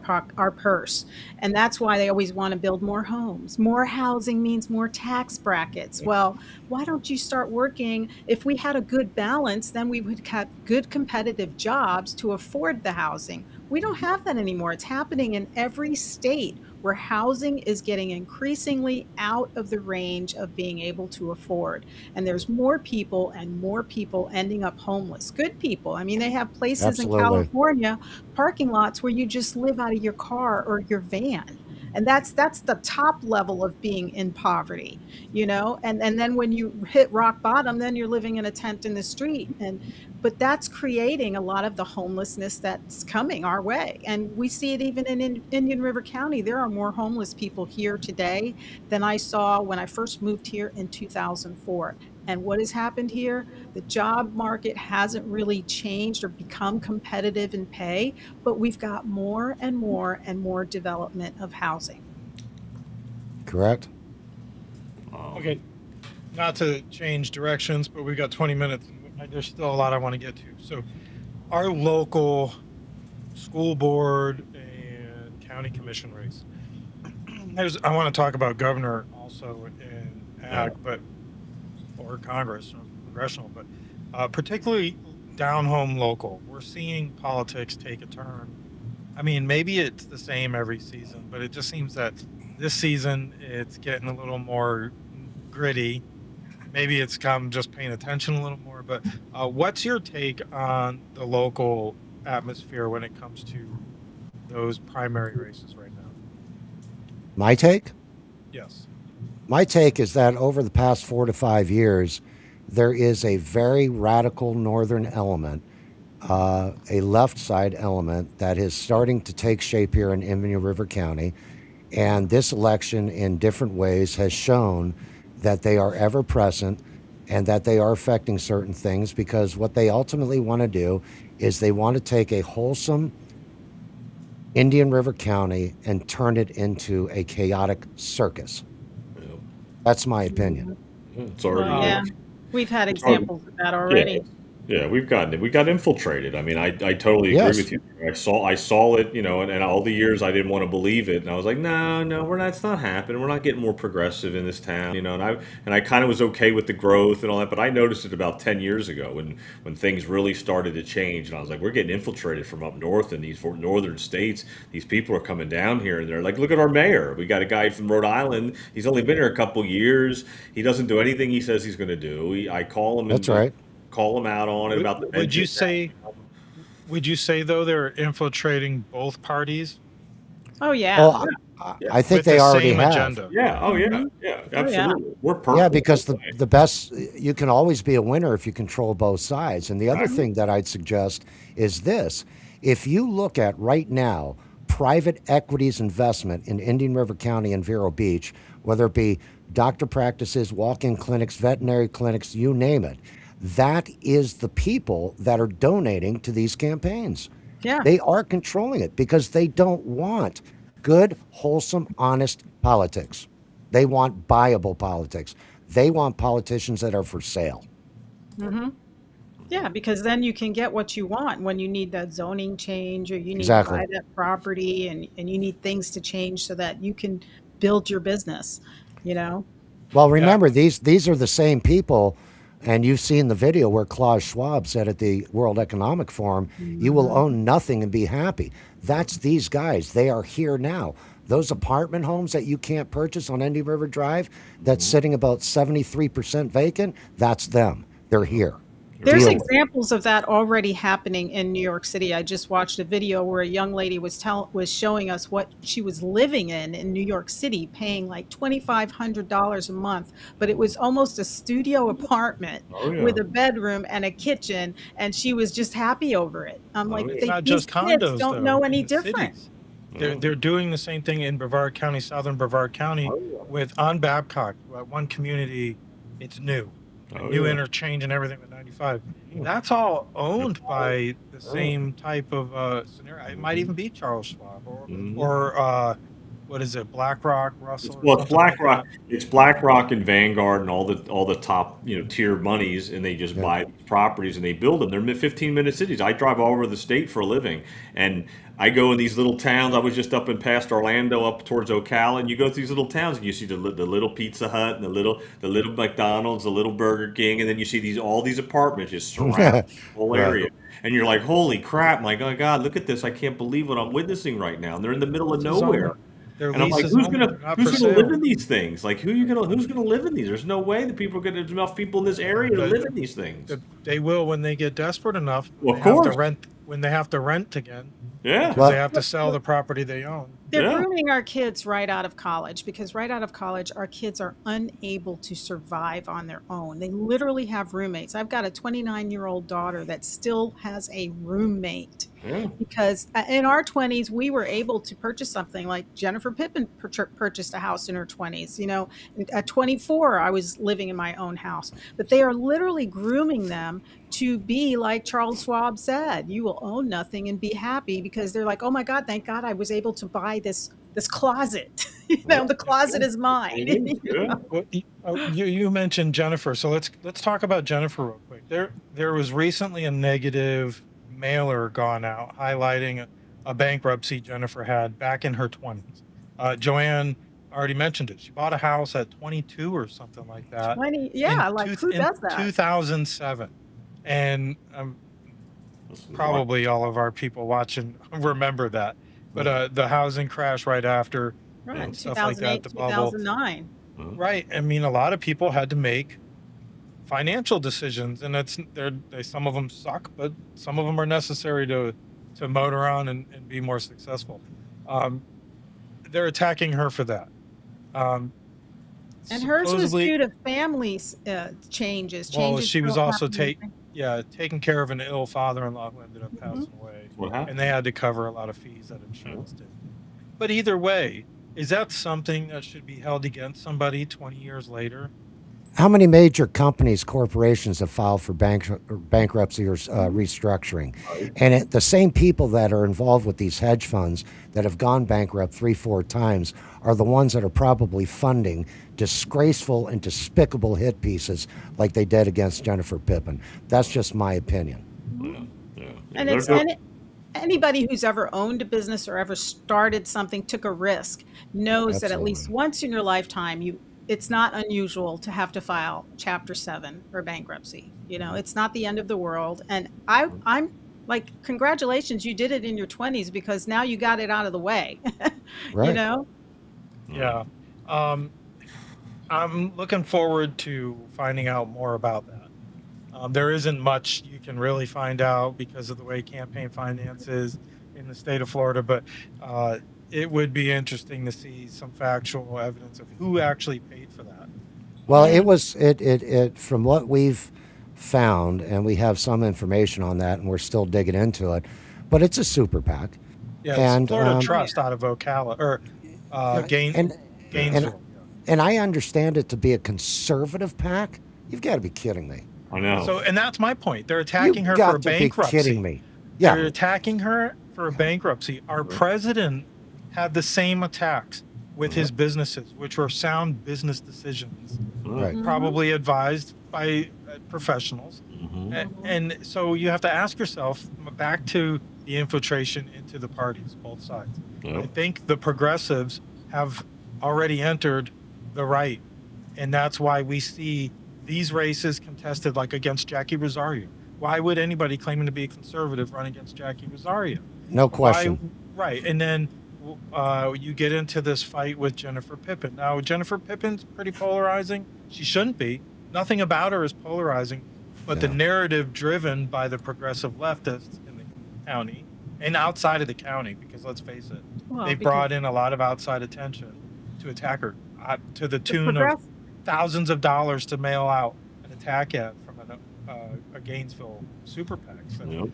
purse, and that's why they always want to build more homes. More housing means more tax brackets. Well, why don't you start working? If we had a good balance, then we would have good competitive jobs to afford the housing. We don't have that anymore. It's happening in every state where housing is getting increasingly out of the range of being able to afford. And there's more people and more people ending up homeless. Good people. I mean, they have places in Absolutely. California, parking lots where you just live out of your car or your van. And that's the top level of being in poverty, you know? And then when you hit rock bottom, then you're living in a tent in the street. And but that's creating a lot of the homelessness that's coming our way. And we see it even in Indian River County. There are more homeless people here today than I saw when I first moved here in 2004. And what has happened here? The job market hasn't really changed or become competitive in pay, but we've got more and more and more development of housing. Correct? okay, not to change directions, but we've got 20 minutes and there's still a lot I want to get to. So, our local school board and county commission race. I want to talk about governor also in ag, but or Congress or congressional, but particularly down home local. We're seeing politics take a turn. I mean, maybe it's the same every season, but it just seems that this season it's getting a little more gritty. Maybe it's come just paying attention a little more. But what's your take on the local atmosphere when it comes to those primary races right now? My take? Yes. My take is that over the past 4 to 5 years, there is a very radical northern element, a left side element that is starting to take shape here in Indian River County. And this election, in different ways, has shown that they are ever present and that they are affecting certain things because what they ultimately want to do is they want to take a wholesome Indian River County and turn it into a chaotic circus. That's my opinion. It's Well, already yeah, we've had it's already examples of that yeah. already. Yeah, we got infiltrated. I mean, I totally agree Yes. with you. I saw it, and all the years I didn't want to believe it, and I was like, no, no, we're not. It's not happening. We're not getting more progressive in this town, and I kind of was okay with the growth and all that, but I noticed it about 10 years ago when things really started to change, and I was like, we're getting infiltrated from up north in these northern states. These people are coming down here, and they're like, look at our mayor. We got a guy from Rhode Island. He's only been here a couple years. He doesn't do anything he says he's going to do. I call him That's and right. call him out on it Would, about the would you pension. say would you say though they're infiltrating both parties Oh yeah. Well, Yeah. I think with they the already same have. agenda? Yeah. Oh yeah. Mhm. Yeah. Oh yeah. Absolutely. We're Yeah, purple. because the best, you can always be a winner if you control both sides. And the other Exactly. thing that I'd suggest is this: if you look at right now private equities investment in Indian River County and Vero Beach, whether it be doctor practices, walk-in clinics, veterinary clinics, you name it, that is the people that are donating to these campaigns. Yeah. They are controlling it because they don't want good, wholesome, honest politics. They want buyable politics. They want politicians that are for sale. Hmm. Yeah, because then you can get what you want when you need that zoning change or you need to Exactly. buy that property and you need things to change so that you can build your business, you know? Well, Yeah. remember, these are the same people, and you've seen the video where Klaus Schwab said at the World Economic Forum, "You will Mhm. own nothing and be happy." That's these guys. They are here now. Those apartment homes that you can't purchase on Indian River Drive, that's sitting about 73% vacant, that's them. They're here. There's Deal with it. examples of that already happening in New York City. I just watched a video where a young lady was showing us what she was living in New York City, paying like $2,500 a month, but it was almost a studio apartment Oh with yeah. a bedroom and a kitchen, and she was just happy over it. I'm Oh like, yeah. It's not these just kids condos don't know though in any the different. cities. Oh, They're doing the same thing in Brevard County, southern Brevard County, oh yeah. with on Babcock. One community, it's new, a Oh new yeah. interchange and everything with 95. Yeah. That's all owned Oh, by the yeah. same type of scenario. It might Mhm. even be Charles Schwab Mhm. or what is it, BlackRock, Russell, or Well, it's something like BlackRock. that. It's BlackRock and Vanguard and all the top tier monies, and they just Yeah. buy these properties and they build them. They're 15-minute cities. I drive all over the state for a living, and I go in these little towns. I was just up and past Orlando, up towards Ocala, and you go through these little towns and you see the little Pizza Hut and the little McDonald's, the little Burger King, and then you see all these apartments just surround the whole Right. area. And you're like, holy crap, my God, look at this. I can't believe what I'm witnessing right now. And they're in the middle of Lease is only. nowhere. Their And I'm lease like, is only. They're not for who's gonna live sale. in these things? Like, who's gonna live in these? There's no way that people are gonna there's enough people in this area to But live in these things. they will when they get desperate enough. When Well, they of have to course. rent. When they have to rent again, Yeah. because they Well, have to sell the property they own. They're Yeah. grooming our kids right out of college because right out of college, our kids are unable to survive on their own. They literally have roommates. I've got a 29-year-old daughter that still has a roommate Yeah. because in our 20s, we were able to purchase something like Jennifer Pippin purchased a house in her 20s. You know, at 24, I was living in my own house, but they are literally grooming them to be like Charles Schwab said, you will own nothing and be happy because they're like, oh my God, thank God I was able to buy this closet. Yeah. The closet is mine. Yeah. Well, you mentioned Jennifer, so let's talk about Jennifer real quick. There was recently a negative mailer gone out highlighting a bankruptcy Jennifer had back in her 20s. Joanne already mentioned it. She bought a house at 22 or something like that 20, yeah, like who in does that? 2007, and probably all of our people watching remember that. But the housing crash right after Right, and stuff like that, 2008, the bubble. 2009. Right. I mean, a lot of people had to make financial decisions, and some of them suck, but some of them are necessary to motor on and be more successful. They're attacking her for that. And hers was Supposedly, due to family changes. well, Changes she was don't also happen taking care of an ill father-in-law who ended up Mhm. passing away, What and happened? they had to cover a lot of fees that insurance did. But either way, is that something that should be held against somebody 20 years later? How many major companies, corporations have filed for bankruptcy or restructuring? And the same people that are involved with these hedge funds that have gone bankrupt 3-4 times are the ones that are probably funding disgraceful and despicable hit pieces like they did against Jennifer Pippin. That's just my opinion. And it's anybody who's ever owned a business or ever started something, took a risk, knows that at least Absolutely. once in your lifetime, it's not unusual to have to file Chapter 7 or bankruptcy. It's not the end of the world. And I'm like, congratulations, you did it in your 20s because now you got it out of the way. Right. Yeah. I'm looking forward to finding out more about that. There isn't much you can really find out because of the way campaign finance is in the state of Florida, but it would be interesting to see some factual evidence of who actually paid for that. Well, it from what we've found, and we have some information on that, and we're still digging into it, but it's a super PAC. Yeah, it's And, Florida Trust out of Ocala or Gainesville. And I understand it to be a conservative PAC. You've got to be kidding me. I know. So, and that's my point. They're attacking her You've got for a to be bankruptcy. kidding me. Yeah. They're attacking her for a bankruptcy. Our president had the same attacks with his businesses, which were sound business decisions, Right. probably advised by professionals. And so you have to ask yourself, back to the infiltration into the parties, both sides. Yep. I think the progressives have already entered the right. And that's why we see these races contested like against Jackie Rosario. Why would anybody claiming to be a conservative run against Jackie Rosario? No question. Right. And then you get into this fight with Jennifer Pippin. Now, Jennifer Pippin's pretty polarizing. She shouldn't be. Nothing about her is polarizing. But the narrative driven by the progressive leftists in the county and outside of the county, because let's face it, they brought in a lot of outside attention to attack her to the tune of thousands of dollars to mail out an attack ad from a Gainesville super PAC. So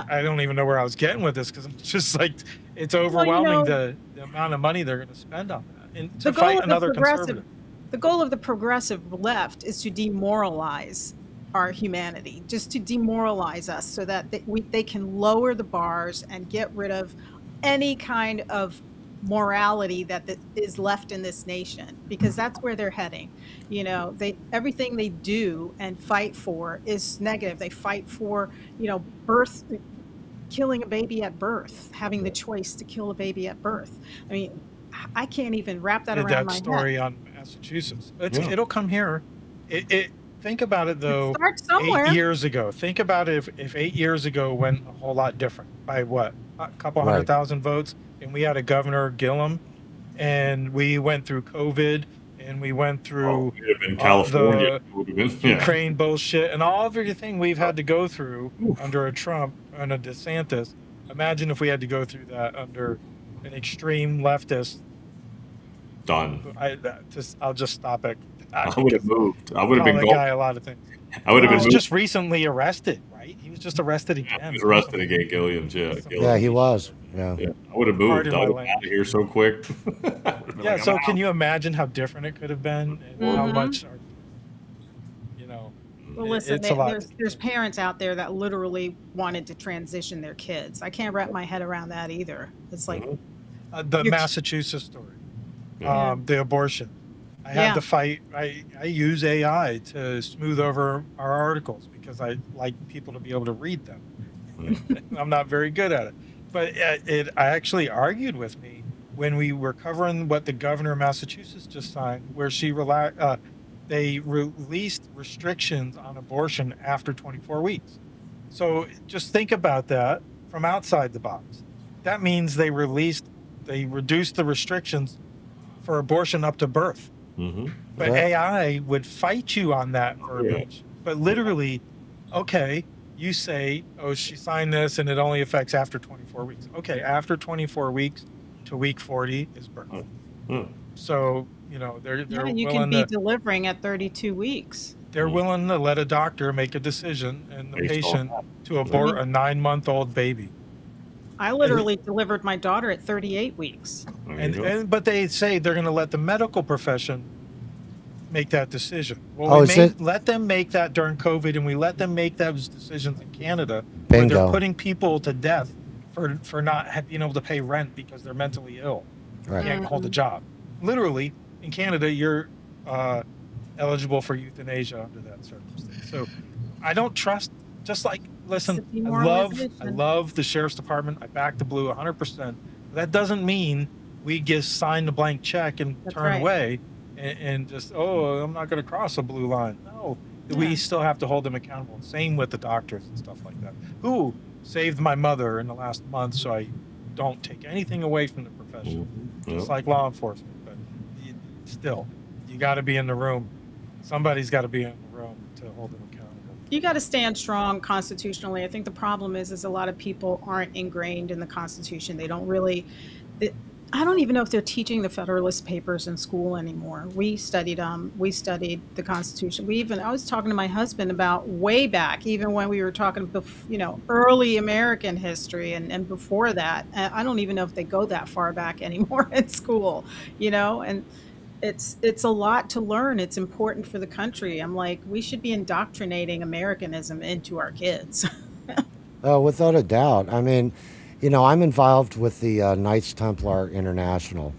I don't even know where I was getting with this because I'm just like, it's overwhelming the amount of money they're going to spend on that and to fight another conservative. The goal of the progressive left is to demoralize our humanity, just to demoralize us so that they can lower the bars and get rid of any kind of morality that is left in this nation, because that's where they're heading. Everything they do and fight for is negative. They fight for, birth, killing a baby at birth, having the choice to kill a baby at birth. I mean, I can't even wrap that around my head. That story on Massachusetts. It'll come here. Think about it though. Start somewhere. 8 years ago. Think about it if 8 years ago went a whole lot different by what? A couple 100,000 votes, and we had a Governor Gillum, and we went through COVID, and we went through California, the Ukraine bullshit, and all of everything we've had to go through under a Trump and a DeSantis. Imagine if we had to go through that under an extreme leftist. Done. I'll just stop it. I would have moved. I would have been the guy a lot of things. I would have been just recently arrested, right? He was just arrested again. He was arrested again, Gilliams. Yeah, he was. Yeah. I would have moved. I would have been out of here so quick. So can you imagine how different it could have been, and how much? Well, listen, there's parents out there that literally wanted to transition their kids. I can't wrap my head around that either. It's like the Massachusetts story, the abortion. I had to fight. I use AI to smooth over our articles because I like people to be able to read them. I'm not very good at it. But I actually argued with me when we were covering what the governor of Massachusetts just signed, where they released restrictions on abortion after 24 weeks. So just think about that from outside the box. That means they reduced the restrictions for abortion up to birth. But AI would fight you on that verbiage. But literally, okay, you say, oh, she signed this and it only affects after 24 weeks. Okay, after 24 weeks to week 40 is birth. So, they're you can be delivering at 32 weeks. They're willing to let a doctor make a decision and the patient to abort a 9-month-old baby. I literally delivered my daughter at 38 weeks. But they say they're going to let the medical profession make that decision. Well, Oh, we let them make that during COVID, and we let them make those decisions in Canada, where they're Bingo. putting people to death for not being able to pay rent because they're mentally ill, Right. can't hold a job. Literally, in Canada, you're eligible for euthanasia under that circumstance. So I don't trust. Just like, listen, It's I love demoralization. the sheriff's department. I back the blue 100%. That doesn't mean we just sign the blank check and That's turn right. away and just, oh, I'm not going to cross a blue line. No, we Yeah. still have to hold them accountable. Same with the doctors and stuff like that, who saved my mother in the last month. So I don't take anything away from the profession, just like law enforcement. But still, you got to be in the room. Somebody's got to be in the room to hold them accountable. You got to stand strong constitutionally. I think the problem is a lot of people aren't ingrained in the Constitution. They don't really. I don't even know if they're teaching the Federalist Papers in school anymore. We studied the Constitution. I was talking to my husband about way back, even when we were talking, early American history and before that. I don't even know if they go that far back anymore in school, and it's a lot to learn. It's important for the country. I'm like, we should be indoctrinating Americanism into our kids. Oh, without a doubt. I mean, I'm involved with the Knights Templar International,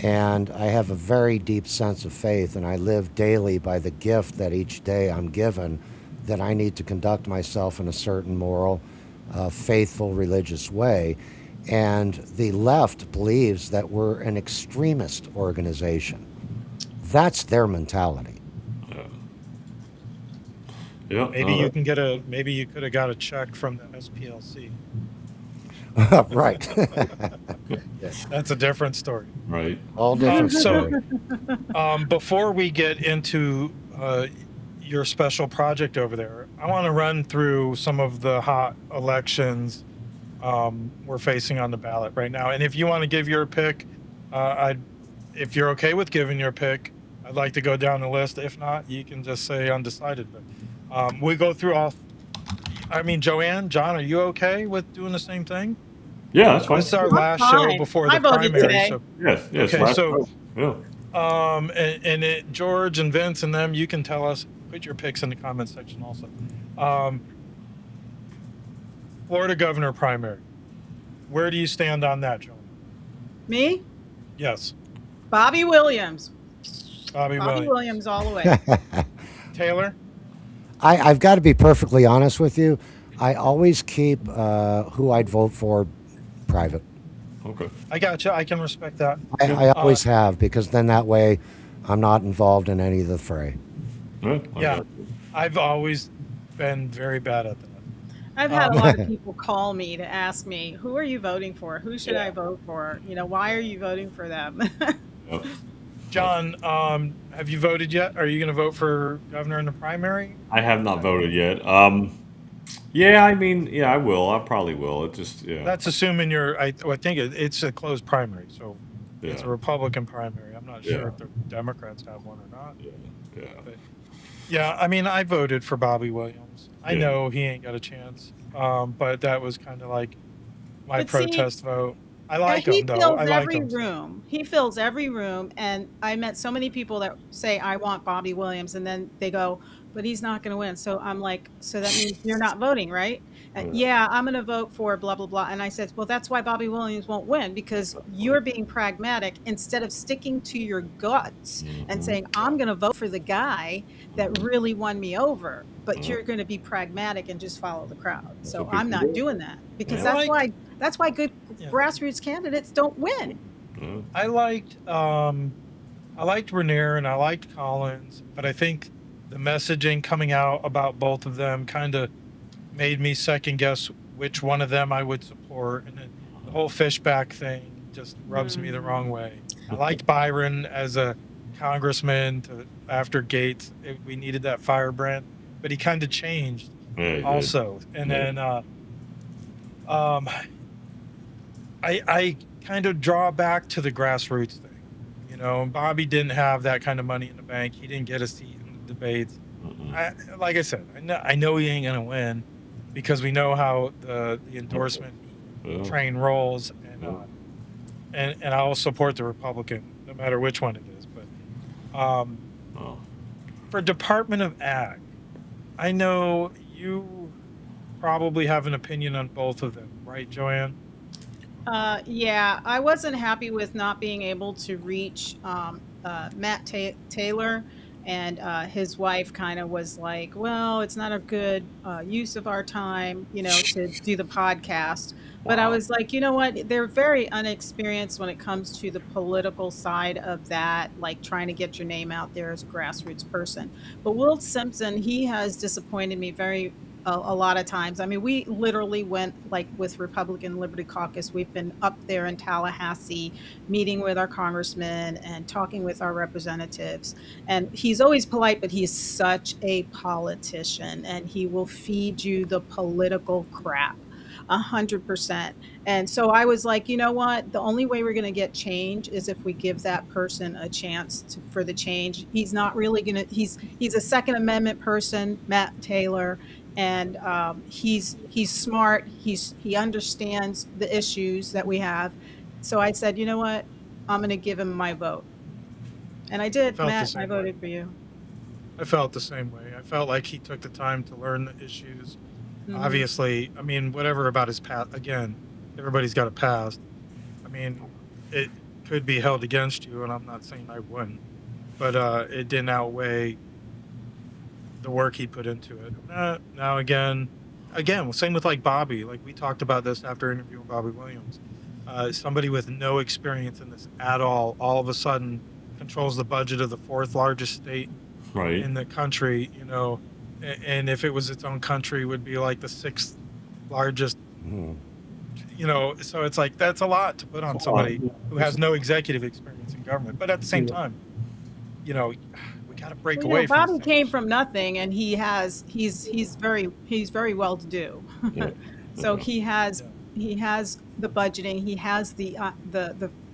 and I have a very deep sense of faith, and I live daily by the gift that each day I'm given, that I need to conduct myself in a certain moral, faithful, religious way. And the left believes that we're an extremist organization. That's their mentality. Yeah. Maybe you could have got a check from the SPLC. Right. That's a different story. Right. All different story. Before we get into your special project over there, I want to run through some of the hot elections we're facing on the ballot right now. And if you want to give your pick, if you're okay with giving your pick, I'd like to go down the list. If not, you can just say undecided. But we go through all. I mean, Joanne, John, are you okay with doing the same thing? Yeah, that's fine. This is our last show before the primary. So, Yes. okay, so yeah. George and Vince and them, you can tell us. Put your picks in the comment section also. Florida governor primary. Where do you stand on that, Joan? Me? Yes. Bobby Williams. Bobby Williams all the way. Taylor? I've got to be perfectly honest with you. I always keep who I'd vote for private. Okay. I got you. I can respect that. I always have, because then that way I'm not involved in any of the fray. Yeah. I've always been very bad at that. I've had a lot of people call me to ask me, who are you voting for? Who should I vote for? Why are you voting for them? John, have you voted yet? Are you going to vote for governor in the primary? I have not voted yet. Yeah, I mean, yeah, I will. I probably will. It just, yeah. That's assuming I think it's a closed primary, so it's a Republican primary. I'm not sure if the Democrats have one or not. Yeah. But, yeah, I mean, I voted for Bobby Williams. I know he ain't got a chance, but that was kind of like my protest vote. I like him, though. I like him. He fills every room, and I met so many people that say, I want Bobby Williams, and then they go, but he's not going to win. So I'm like, so that means you're not voting, right? Yeah, I'm going to vote for blah, blah, blah. And I said, well, that's why Bobby Williams won't win, because you're being pragmatic instead of sticking to your guts and saying, I'm going to vote for the guy that really won me over. But you're going to be pragmatic and just follow the crowd. So I'm not doing that, because that's why good grassroots candidates don't win. I liked Renier and I liked Collins, but I think the messaging coming out about both of them kind of made me second guess which one of them I would support, and then the whole Fishback thing just rubs me the wrong way. I liked Byron as a congressman after Gates. We needed that firebrand, but he kind of changed also. And then I kind of draw back to the grassroots thing. Bobby didn't have that kind of money in the bank. He didn't get a seat in the debates. Like I said, I know he ain't gonna win, because we know how the endorsement train rolls, and I will support the Republican no matter which one it is. But Oh. For Department of Ag, I know you probably have an opinion on both of them, right, Joanne? Yeah, I wasn't happy with not being able to reach Matt Taylor, and his wife kind of was like, "Well, it's not a good use of our time, to do the podcast." But I Wow. was like, you know what? They're very unexperienced when it comes to the political side of that, like trying to get your name out there as a grassroots person. But Will Simpson, he has disappointed me very a lot of times. I mean, we literally went like with Republican Liberty Caucus. We've been up there in Tallahassee meeting with our congressmen and talking with our representatives. And he's always polite, but he's such a politician and he will feed you the political crap. 100%. And so I was like, you know what? The only way we're going to get change is if we give that person a chance for the change. He's not really going to. He's a Second Amendment person, Matt Taylor, and he's smart. He understands the issues that we have. So I said, you know what? I'm going to give him my vote, and I did. Felt the Matt, I same way. voted for you. I felt the same way. I felt like he took the time to learn the issues. Mhm. Obviously, I mean, whatever about his past, again, everybody's got a past. I mean, it could be held against you, and I'm not saying I wouldn't, but it didn't outweigh the work he put into it. Now, again, same with like Bobby. Like we talked about this after interviewing Bobby Williams. Somebody with no experience in this at all of a sudden controls the budget of the fourth largest state Right. in the country, and if it was its own country, would be like the sixth largest, so it's like, that's a lot to put on somebody who has no executive experience in government. But at the same time, we got to break Well, away from Bobby these came things. from nothing, and he's very well to do. Yeah. So he has the budgeting, he has the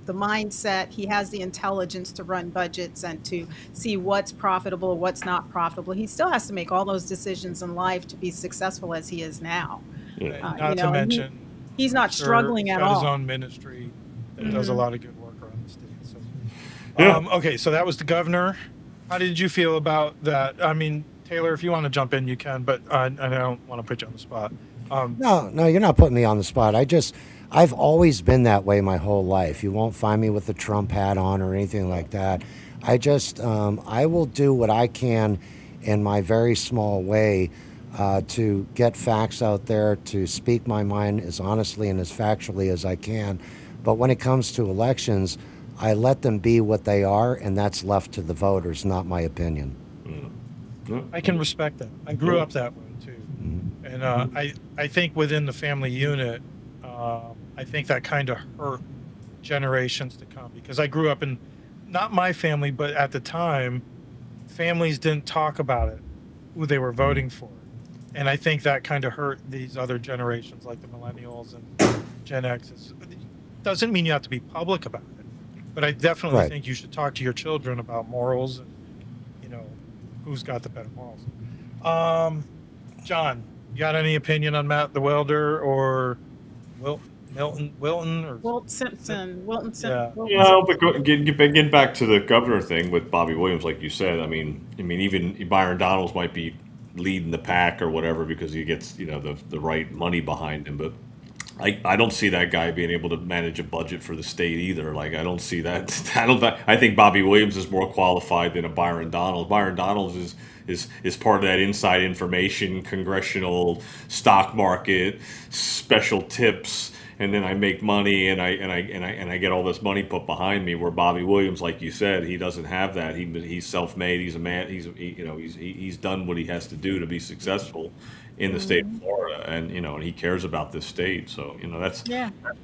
mindset, he has the intelligence to run budgets and to see what's profitable, what's not profitable. He still has to make all those decisions in life to be successful as he is now. Yeah. Not to and mention, he's I'm not sure struggling he's at got his all. own ministry that does a Mhm. lot of good work around the state. So, Yeah. okay, so that was the governor. How did you feel about that? I mean, Taylor, if you want to jump in, you can, but I don't want to put you on the spot. No, you're not putting me on the spot. I've always been that way my whole life. You won't find me with the Trump hat on or anything like that. I will do what I can in my very small way to get facts out there, to speak my mind as honestly and as factually as I can. But when it comes to elections, I let them be what they are, and that's left to the voters, not my opinion. Yeah. I can respect that. I grew up that way too, and I think within the family unit, I think that kind of hurt generations to come, because I grew up in, not my family, but at the time, families didn't talk about it, who they were voting for, and I think that kind of hurt these other generations, like the millennials and Gen X's. Doesn't mean you have to be public about it, but I definitely Right. think you should talk to your children about morals and who's got the better morals. John, you got any opinion on Matt the Welder or Wilton or Wilton Simpson. Yeah. Yeah, but get back to the governor thing with Bobby Williams, like you said. I mean, even Byron Donalds might be leading the pack or whatever because he gets the right money behind him, but I don't see that guy being able to manage a budget for the state either. Like I don't see that. I think Bobby Williams is more qualified than a Byron Donalds. Byron Donalds is part of that inside information, congressional stock market, special tips, and then I make money and I get all this money put behind me. Where Bobby Williams, like you said, he doesn't have that. He's self-made. He's a man. He's done what he has to do to be successful in the state of Florida, and and he cares about this state. So that's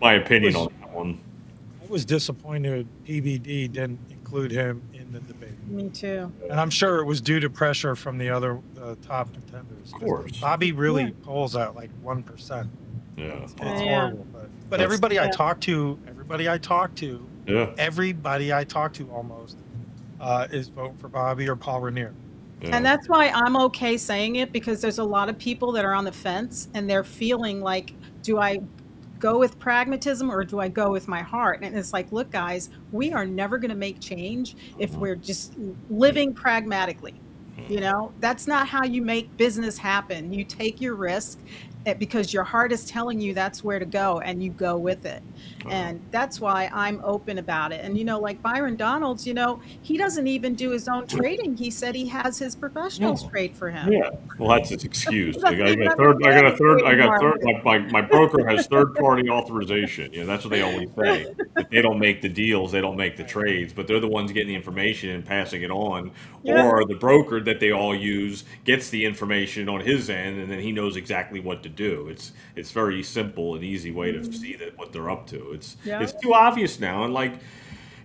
my opinion on that one. I was disappointed PBD didn't include him in the debate. Me too. And I'm sure it was due to pressure from the other top contenders. Of course. Bobby really polls at like 1%. Yeah. It's Yeah. horrible. But everybody I talked to, Yeah. everybody I talked to almost is voting for Bobby or Paul Raniere. Yeah. And that's why I'm okay saying it, because there's a lot of people that are on the fence and they're feeling like, do I go with pragmatism or do I go with my heart? And it's like, look, guys, we are never going to make change if we're just living pragmatically. You know, that's not how you make business happen. You take your risk because your heart is telling you that's where to go and you go with it. And that's why I'm open about it. And, you know, like Byron Donalds, you know, he doesn't even do his own trading. He said he has his professionals No. trade for him. Yeah. Well, that's his excuse. He I doesn't got even a third. I got understand a the third. I trading got third. market. My broker has third party authorization. You know, that's what they always say. That they don't make the deals, they don't make the trades, but they're the ones getting the information and passing it on. Yeah. Or the broker that they all use gets the information on his end, and then he knows exactly what to do. It's very simple and easy way to see that what they're up to. Yeah. It's too obvious now, and like,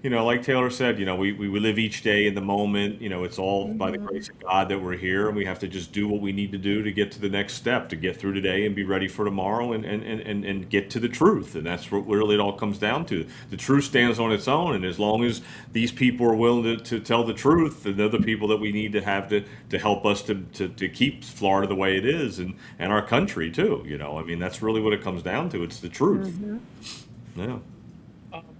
you know, like Taylor said, you know, we live each day in the moment. You know, it's all by the grace of God that we're here, and we have to just do what we need to do to get to the next step, to get through today and be ready for tomorrow, and get to the truth. And that's what really it all comes down to. The truth stands on its own, and as long as these people are willing to tell the truth, then they're the people that we need to have to help us to keep Florida the way it is, and our country too. You know, I mean, that's really what it comes down to. It's the truth. Yeah.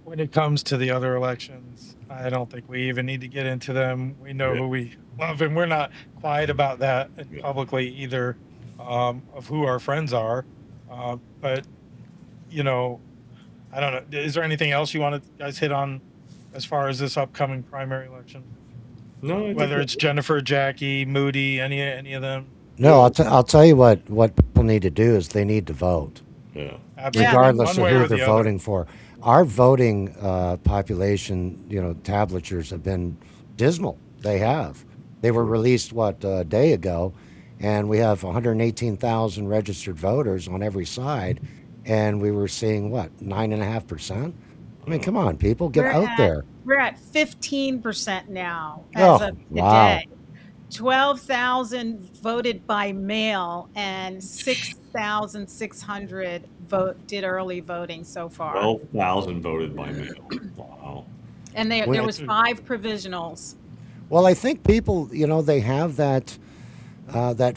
When it comes to the other elections, I don't think we even need to get into them. We know Yeah. who we love, and we're not quiet about that Yeah. publicly either, of who our friends are. But, you know, I don't know. Is there anything else you want to guys hit on as far as this upcoming primary election? No, I think Whether that's it's Jennifer, Jackie, Moody, any of them? No, I'll tell you what people need to do is they need to vote, yeah. Absolutely. regardless One of way who or they're the other. voting for. Our voting population, you know, tablatures have been dismal. They have. They were released a day ago, and we have 118,000 registered voters on every side, and we were seeing what 9.5%. I mean, come on, people, get We're out at there. we're at 15% now as Oh, of wow. today. 12,000 voted by mail and 6,600 did early voting so far. 12,000 voted by mail. Wow. And We, there was 5 provisionals. well, I think people, you know, they have that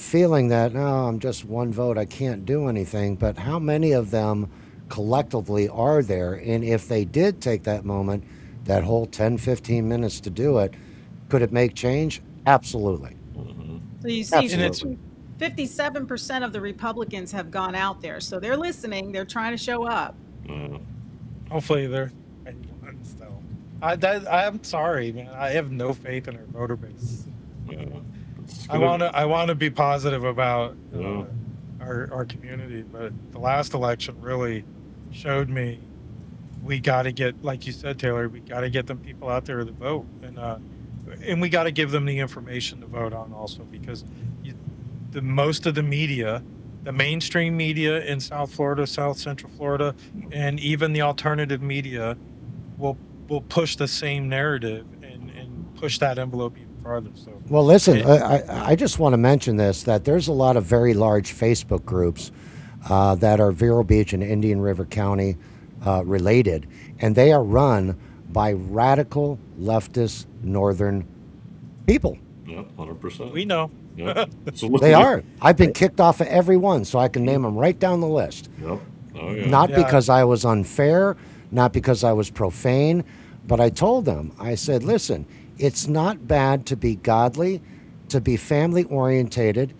feeling that, no, I'm just one vote, I can't do anything. But how many of them collectively are there? And if they did take that moment, that whole 10, 15 minutes to do it, could it make change? Absolutely. So you see, And it's 57% of the Republicans have gone out there. So they're listening. They're trying to show up. hopefully they're ones though. I'm sorry, man. I have no faith in our voter base. Yeah. I want to be positive about Yeah. our community, but the last election really showed me we got to get, like you said, Taylor, we got to get them people out there to vote, and we got to give them the information to vote on also, because the most of the media, the mainstream media in South Florida, South Central Florida, and even the alternative media will push the same narrative and push that envelope even farther. So Well, listen, I just want to mention this, that there's a lot of very large Facebook groups that are Vero Beach and Indian River County related, and they are run by radical leftist northern people. Yeah, 100%. we know. Yeah, absolutely. They are. I've been kicked off of every one, so I can name them right down the list. Yep. Oh, yeah. Not Yeah. because I was unfair, not because I was profane, but I told them, I said, listen, it's not bad to be godly, to be family orientated,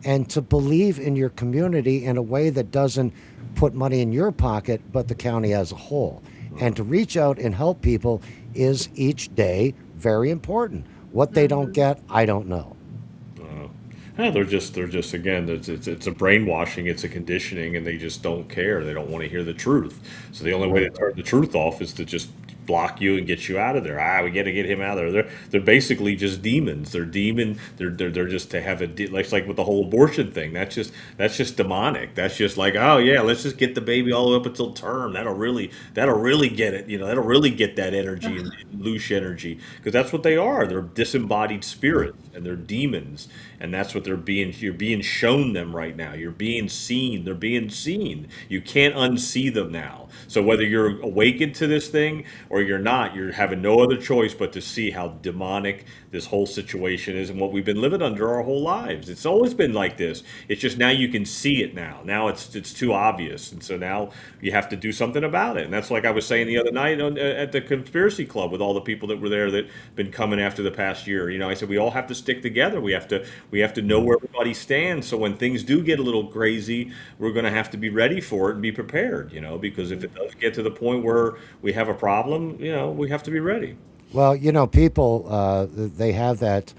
and to believe in your community in a way that doesn't put money in your pocket, but the county as a whole. And to reach out and help people is each day very important. What they don't get, I don't know. Yeah, they're just again, it's a brainwashing, it's a conditioning, and they just don't care. They don't want to hear the truth. So the only way to turn the truth off is to just block you and get you out of there. We got to get him out of there. They're basically just demons. They're demon. They're just to have like with the whole abortion thing. That's just demonic. That's just like, oh yeah, let's just get the baby all the way up until term. That'll really get it. You know, that'll really get that energy and loose energy, because that's what they are. They're disembodied spirits and they're demons, and that's what you're being shown them right now. You're being seen. They're being seen. You can't unsee them now. So whether you're awakened to this thing or or you're not. You're having no other choice but to see how demonic this whole situation is and what we've been living under our whole lives. It's always been like this. It's just now you can see it now. Now it's too obvious, and so now you have to do something about it. And that's like I was saying the other night at the conspiracy club with all the people that were there that been coming after the past year. I said we all have to stick together. We have to know where everybody stands. So when things do get a little crazy, we're going to have to be ready for it and be prepared. Because if it does get to the point where we have a problem, we have to be ready. Well, people, they have that,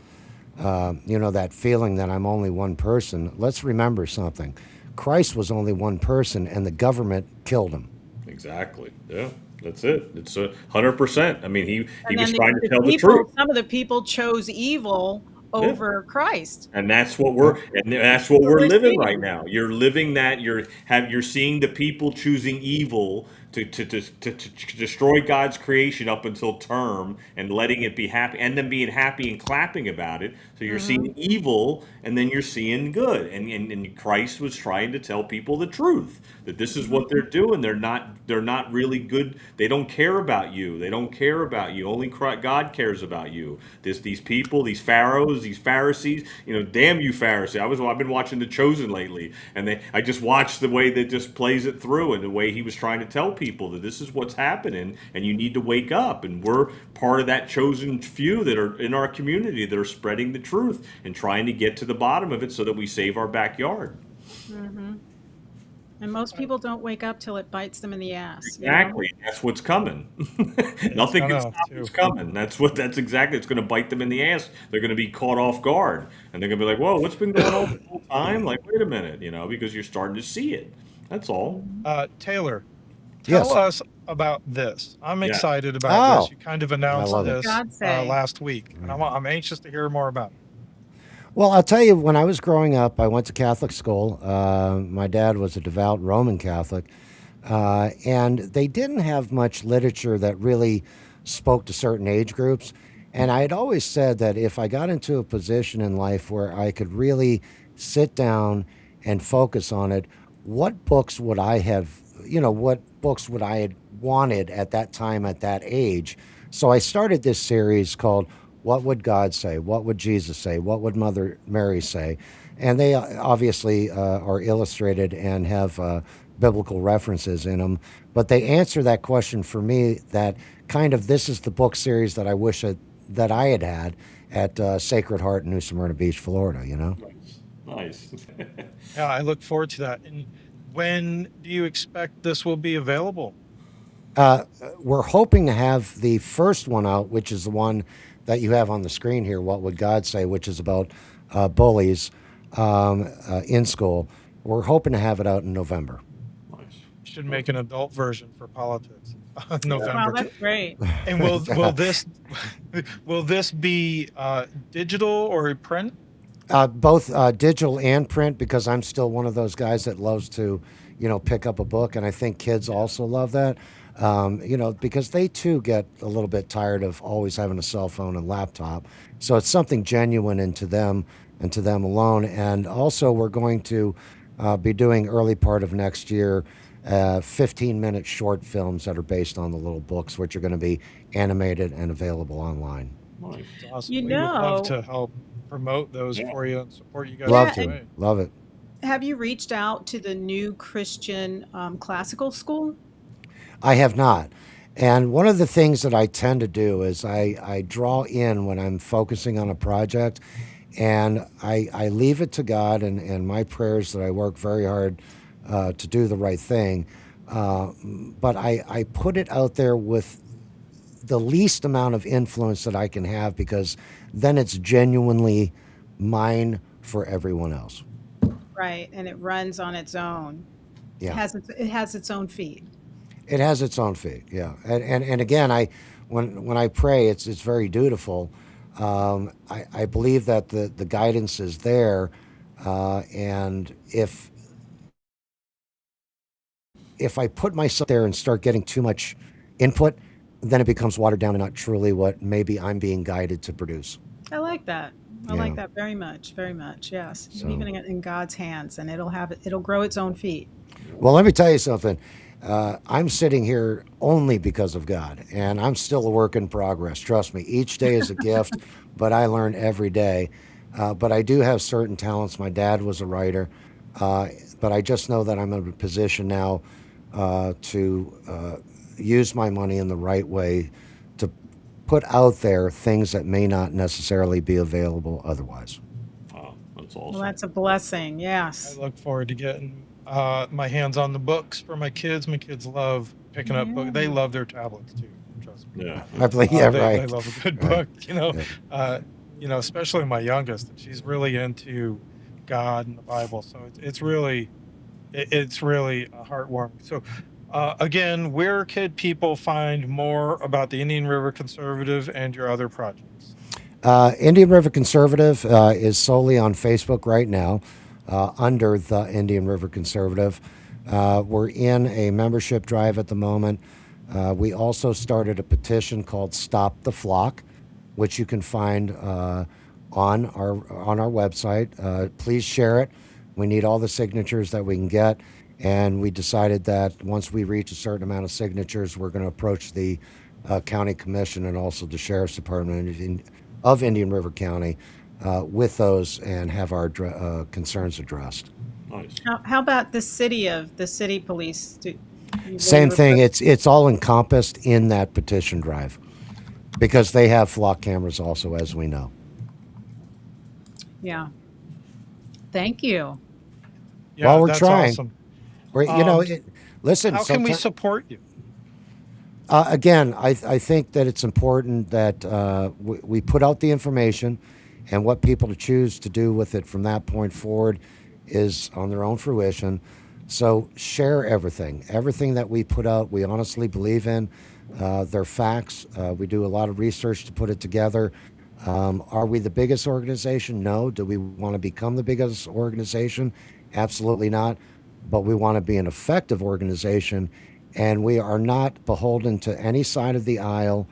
that feeling that I'm only one person. Let's remember something. Christ was only one person, and the government killed him. Exactly. Yeah, that's it. It's 100%. I mean, he was then trying to tell the truth. some of the people chose evil over Christ. And that's what we're living seeing right now. You're living that. You're seeing the people choosing evil to destroy God's creation up until term and letting it be happy, and then being happy and clapping about it. So you're seeing evil, and then you're seeing good. And Christ was trying to tell people the truth, that this is what they're doing. They're not really good. They don't care about you. They don't care about you. Only God cares about you. These people, these pharaohs, these Pharisees. Damn you, Pharisee. I've been watching The Chosen lately, and I just watched the way that just plays it through, and the way he was trying to tell people that this is what's happening, and you need to wake up. And we're part of that chosen few that are in our community that are spreading the truth and trying to get to the bottom of it so that we save our backyard. And most people don't wake up till it bites them in the ass. Exactly. That's what's coming. Nothing can stop what's coming. That's exactly. It's going to bite them in the ass. They're going to be caught off guard, and they're going to be like, "Whoa, what's been going on the whole time?" Like, wait a minute, because you're starting to see it. That's all. Taylor, tell us about this. I'm excited about this. You kind of announced this last week, and I'm anxious to hear more about it. Well, I'll tell you, when I was growing up, I went to Catholic school. My dad was a devout Roman Catholic, and they didn't have much literature that really spoke to certain age groups. And I had always said that if I got into a position in life where I could really sit down and focus on it, what books would I have, what books would I have wanted at that time, at that age? So I started this series called What Would God Say? What would Jesus say? What would Mother Mary say? And they obviously are illustrated and have biblical references in them. But they answer that question for me, that kind of, this is the book series that I wish that I had at Sacred Heart in New Smyrna Beach, Florida, Nice. Yeah, I look forward to that. And when do you expect this will be available? We're hoping to have the first one out, which is the one that you have on the screen here, What Would God Say, which is about bullies in school. We're hoping to have it out in November. Nice. You should make an adult version for politics. November. Wow, that's great. And will this be digital or print? Both digital and print, because I'm still one of those guys that loves to, pick up a book, and I think kids also love that. Because they too get a little bit tired of always having a cell phone and laptop. So it's something genuine and to them alone. And also we're going to be doing early part of next year 15-minute short films that are based on the little books, which are going to be animated and available online. Nice. Awesome. We would love to help promote those for you and support you guys. Love it. Have you reached out to the New Christian Classical School? I have not. And one of the things that I tend to do is I draw in when I'm focusing on a project, and I leave it to God and my prayers that I work very hard to do the right thing. But I put it out there with the least amount of influence that I can have, because then it's genuinely mine for everyone else. Right, and it runs on its own. Yeah. It has its own feed. It has its own feet, yeah. And again, when I pray, it's very dutiful. I believe that the guidance is there, and if I put myself there and start getting too much input, then it becomes watered down and not truly what maybe I'm being guided to produce. I like that. I like that very much, very much. Yes, So- leaving it in God's hands, and it'll grow its own feet. Well, let me tell you something. I'm sitting here only because of God, and I'm still a work in progress. Trust me, each day is a gift, but I learn every day. But I do have certain talents. My dad was a writer, but I just know that I'm in a position now to use my money in the right way to put out there things that may not necessarily be available otherwise. Oh, that's Well, awesome. that's a blessing. I Yes. look forward to getting my hands on the books for my kids. My kids love picking up books. They Yeah. love their tablets too. Trust me. Yeah. I believe, yeah, They right, love a good right. book. Yeah. Uh, especially my youngest, and she's really into God and the Bible. So it's really heartwarming. So, again, where could people find more about the Indian River Conservative and your other projects? Indian River Conservative is solely on Facebook right now under the Indian River Conservative. We're in a membership drive at the moment. We also started a petition called Stop the Flock, which you can find on our website. Please share it. We need all the signatures that we can get. And we decided that once we reach a certain amount of signatures, we're going to approach the county commission and also the sheriff's department of Indian River County with those and have our concerns addressed. Nice. How about the city police? Will Same you thing. refer- It's all encompassed in that petition drive because they have flock cameras also, as we know. Yeah. Thank you. Yeah, While we're that's trying. awesome. We're, listen. How can we someti- support you? Again, I think that it's important that we put out the information, and what people to choose to do with it from that point forward is on their own fruition. So share everything. Everything that we put out, we honestly believe in. They're facts. We do a lot of research to put it together. Are we the biggest organization? No. Do we want to become the biggest organization? Absolutely not. But we want to be an effective organization, and we are not beholden to any side of the aisle.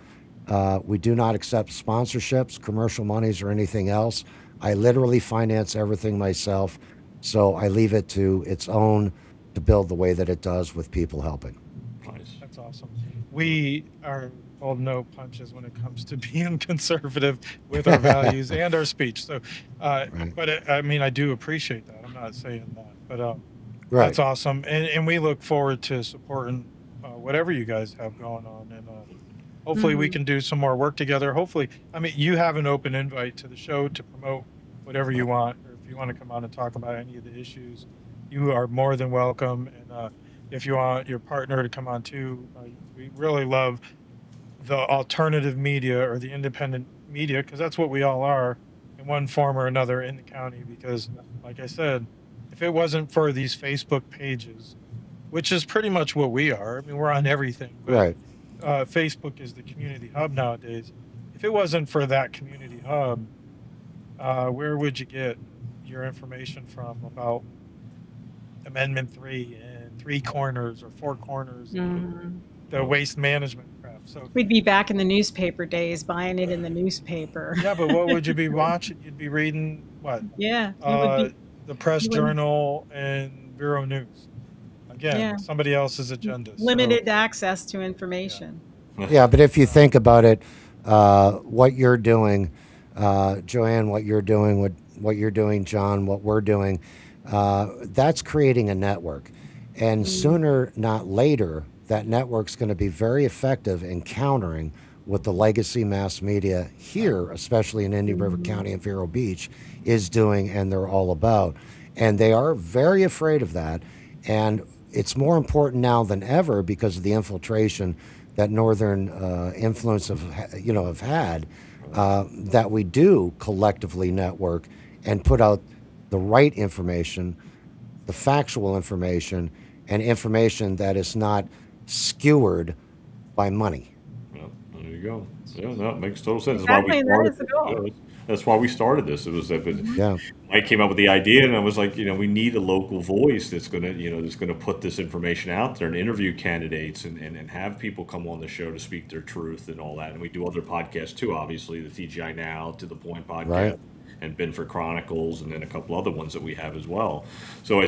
We do not accept sponsorships, commercial monies, or anything else. I literally finance everything myself, so I leave it to its own to build the way that it does with people helping. Nice. That's awesome. We are all no punches when it comes to being conservative with our values and our speech. So, Right. but I mean, I do appreciate that. I'm not saying that, but Right. that's awesome. And we look forward to supporting whatever you guys have going on. And hopefully we Mhm. can do some more work together. Hopefully, I mean, you have an open invite to the show to promote whatever you want, or if you want to come on and talk about any of the issues, you are more than welcome. And if you want your partner to come on too, we really love the alternative media or the independent media, because that's what we all are in one form or another in the county. Because, like I said, if it wasn't for these Facebook pages, which is pretty much what we are, I mean, we're on everything, but Right. Facebook is the community hub nowadays. If it wasn't for that community hub, where would you get your information from about Amendment 3 and 3 corners or 4 corners, Mhm. the waste management crap? So, We'd be back in the newspaper days, buying it in the newspaper. yeah, but what would you be watching? You'd be reading what? Yeah, you would be. The Press You would. Journal and Bureau News. Again, Yeah. somebody else's agenda. So, Limited access to information. Yeah, but if you think about it, what you're doing, Joanne, what you're doing, what you're doing, John, what we're doing, that's creating a network. And sooner, not later, that network's going to be very effective in countering what the legacy mass media here, especially in Indian River County and Vero Beach, is doing and they're all about. And they are very afraid of that. And it's more important now than ever because of the infiltration that northern influence have had, that we do collectively network and put out the right information, the factual information, and information that is not skewered by money. Well, there you go. Yeah, no, it makes total sense. Exactly, That's that why we is the started. goal. That's why we started this. It was that Yeah. I came up with the idea, and I was like, we need a local voice that's gonna put this information out there and interview candidates and have people come on the show to speak their truth and all that. And we do other podcasts too, obviously, the TGI Now, To the Point podcast. Right. and Binford Chronicles, and then a couple other ones that we have as well. So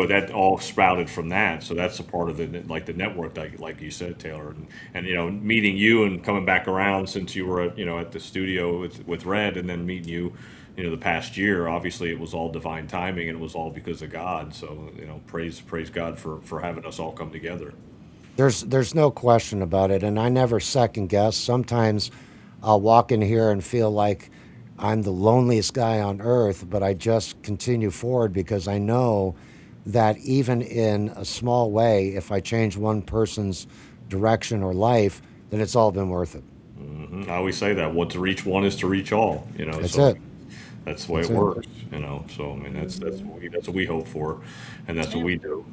that all sprouted from that. So that's a part of the network, like you said, Taylor, and meeting you and coming back around since you were at the studio with Red, and then meeting you. The past year, obviously it was all divine timing, and it was all because of God. So, praise God for having us all come together. There's no question about it, and I never second guess. Sometimes I'll walk in here and feel like I'm the loneliest guy on earth, but I just continue forward because I know that even in a small way, if I change one person's direction or life, then it's all been worth it. I always say that what to reach one is to reach all. That's So it. that's the way That's it it. works. So I mean that's what we hope for, and that's what we do.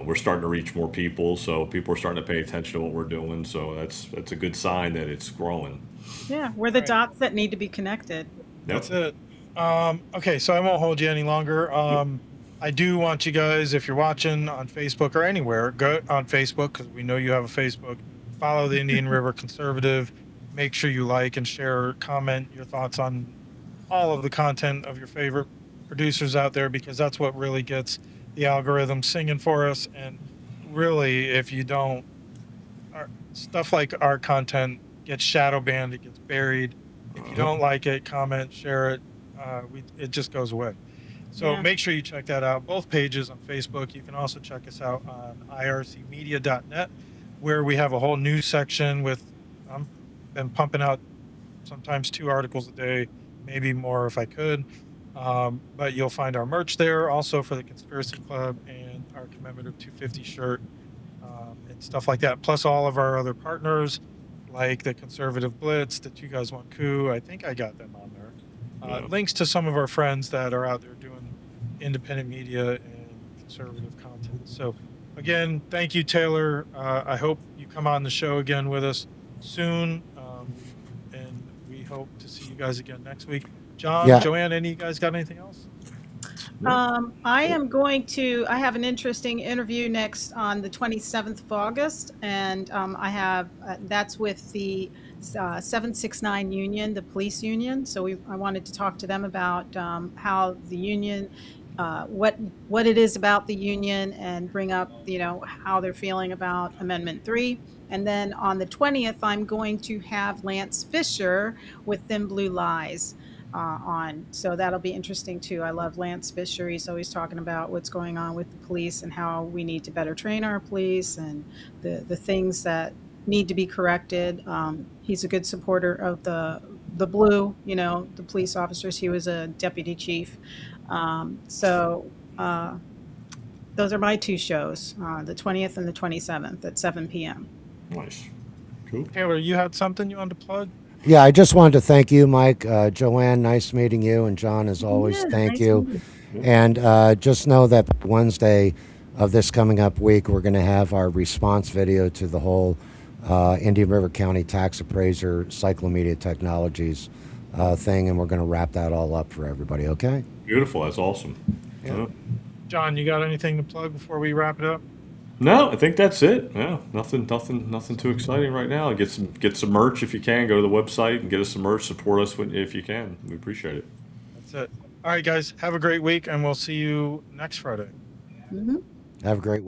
We're starting to reach more people, so people are starting to pay attention to what we're doing. So that's a good sign that it's growing. Yeah, we're the Right. dots that need to be connected. That's it. Okay, so I won't hold you any longer. I do want you guys, if you're watching on Facebook or anywhere, go on Facebook because we know you have a Facebook. Follow the Indian River Conservative. Make sure you like and share, comment your thoughts on all of the content of your favorite producers out there, because that's what really gets the algorithm singing for us. And really, if you don't, stuff like our content gets shadow banned, it gets buried. If you don't like it, comment, share it. It just goes away. So Yeah. make sure you check that out. Both pages on Facebook. You can also check us out on ircmedia.net, where we have a whole news section with. I'm been pumping out sometimes 2 articles a day, maybe more if I could. But you'll find our merch there, also for the Conspiracy Club, and our commemorative 250 shirt, and stuff like that. Plus all of our other partners, like the Conservative Blitz, the Two Guys One Coup. I think I got them on there. Links to some of our friends that are out there doing independent media and conservative content. So again, thank you, Taylor. I hope you come on the show again with us soon. And we hope to see you guys again next week. John, Yeah. Joanne, any of you guys got anything else? I have an interesting interview next on the 27th of August, and I have, that's with the 769 union, the police union. So I wanted to talk to them about how the union, what it is about the union, and bring up, how they're feeling about Amendment 3. And then on the 20th, I'm going to have Lance Fisher with Thin Blue Lies on. So that'll be interesting too. I love Lance Fisher. He's always talking about what's going on with the police and how we need to better train our police and the things that need to be corrected. He's a good supporter of the blue, the police officers. He was a deputy chief. Those are my 2 shows, the 20th and the 27th at 7 p.m. Nice, cool. Taylor, you had something you wanted to plug? Yeah, I just wanted to thank you, Mike. Joanne, nice meeting you. And John, as always, Yeah, thank nice you. meeting And just know that Wednesday of this coming up week, we're going to have our response video to the whole Indian River County Tax Appraiser Cyclomedia Technologies thing, and we're going to wrap that all up for everybody, okay? Beautiful. That's awesome. Yeah. John, you got anything to plug before we wrap it up? No, I think that's it. Yeah, nothing too exciting right now. Get some merch if you can. Go to the website and get us some merch. Support us if you can. We appreciate it. That's it. All right, guys, have a great week, and we'll see you next Friday. Mm-hmm. Have a great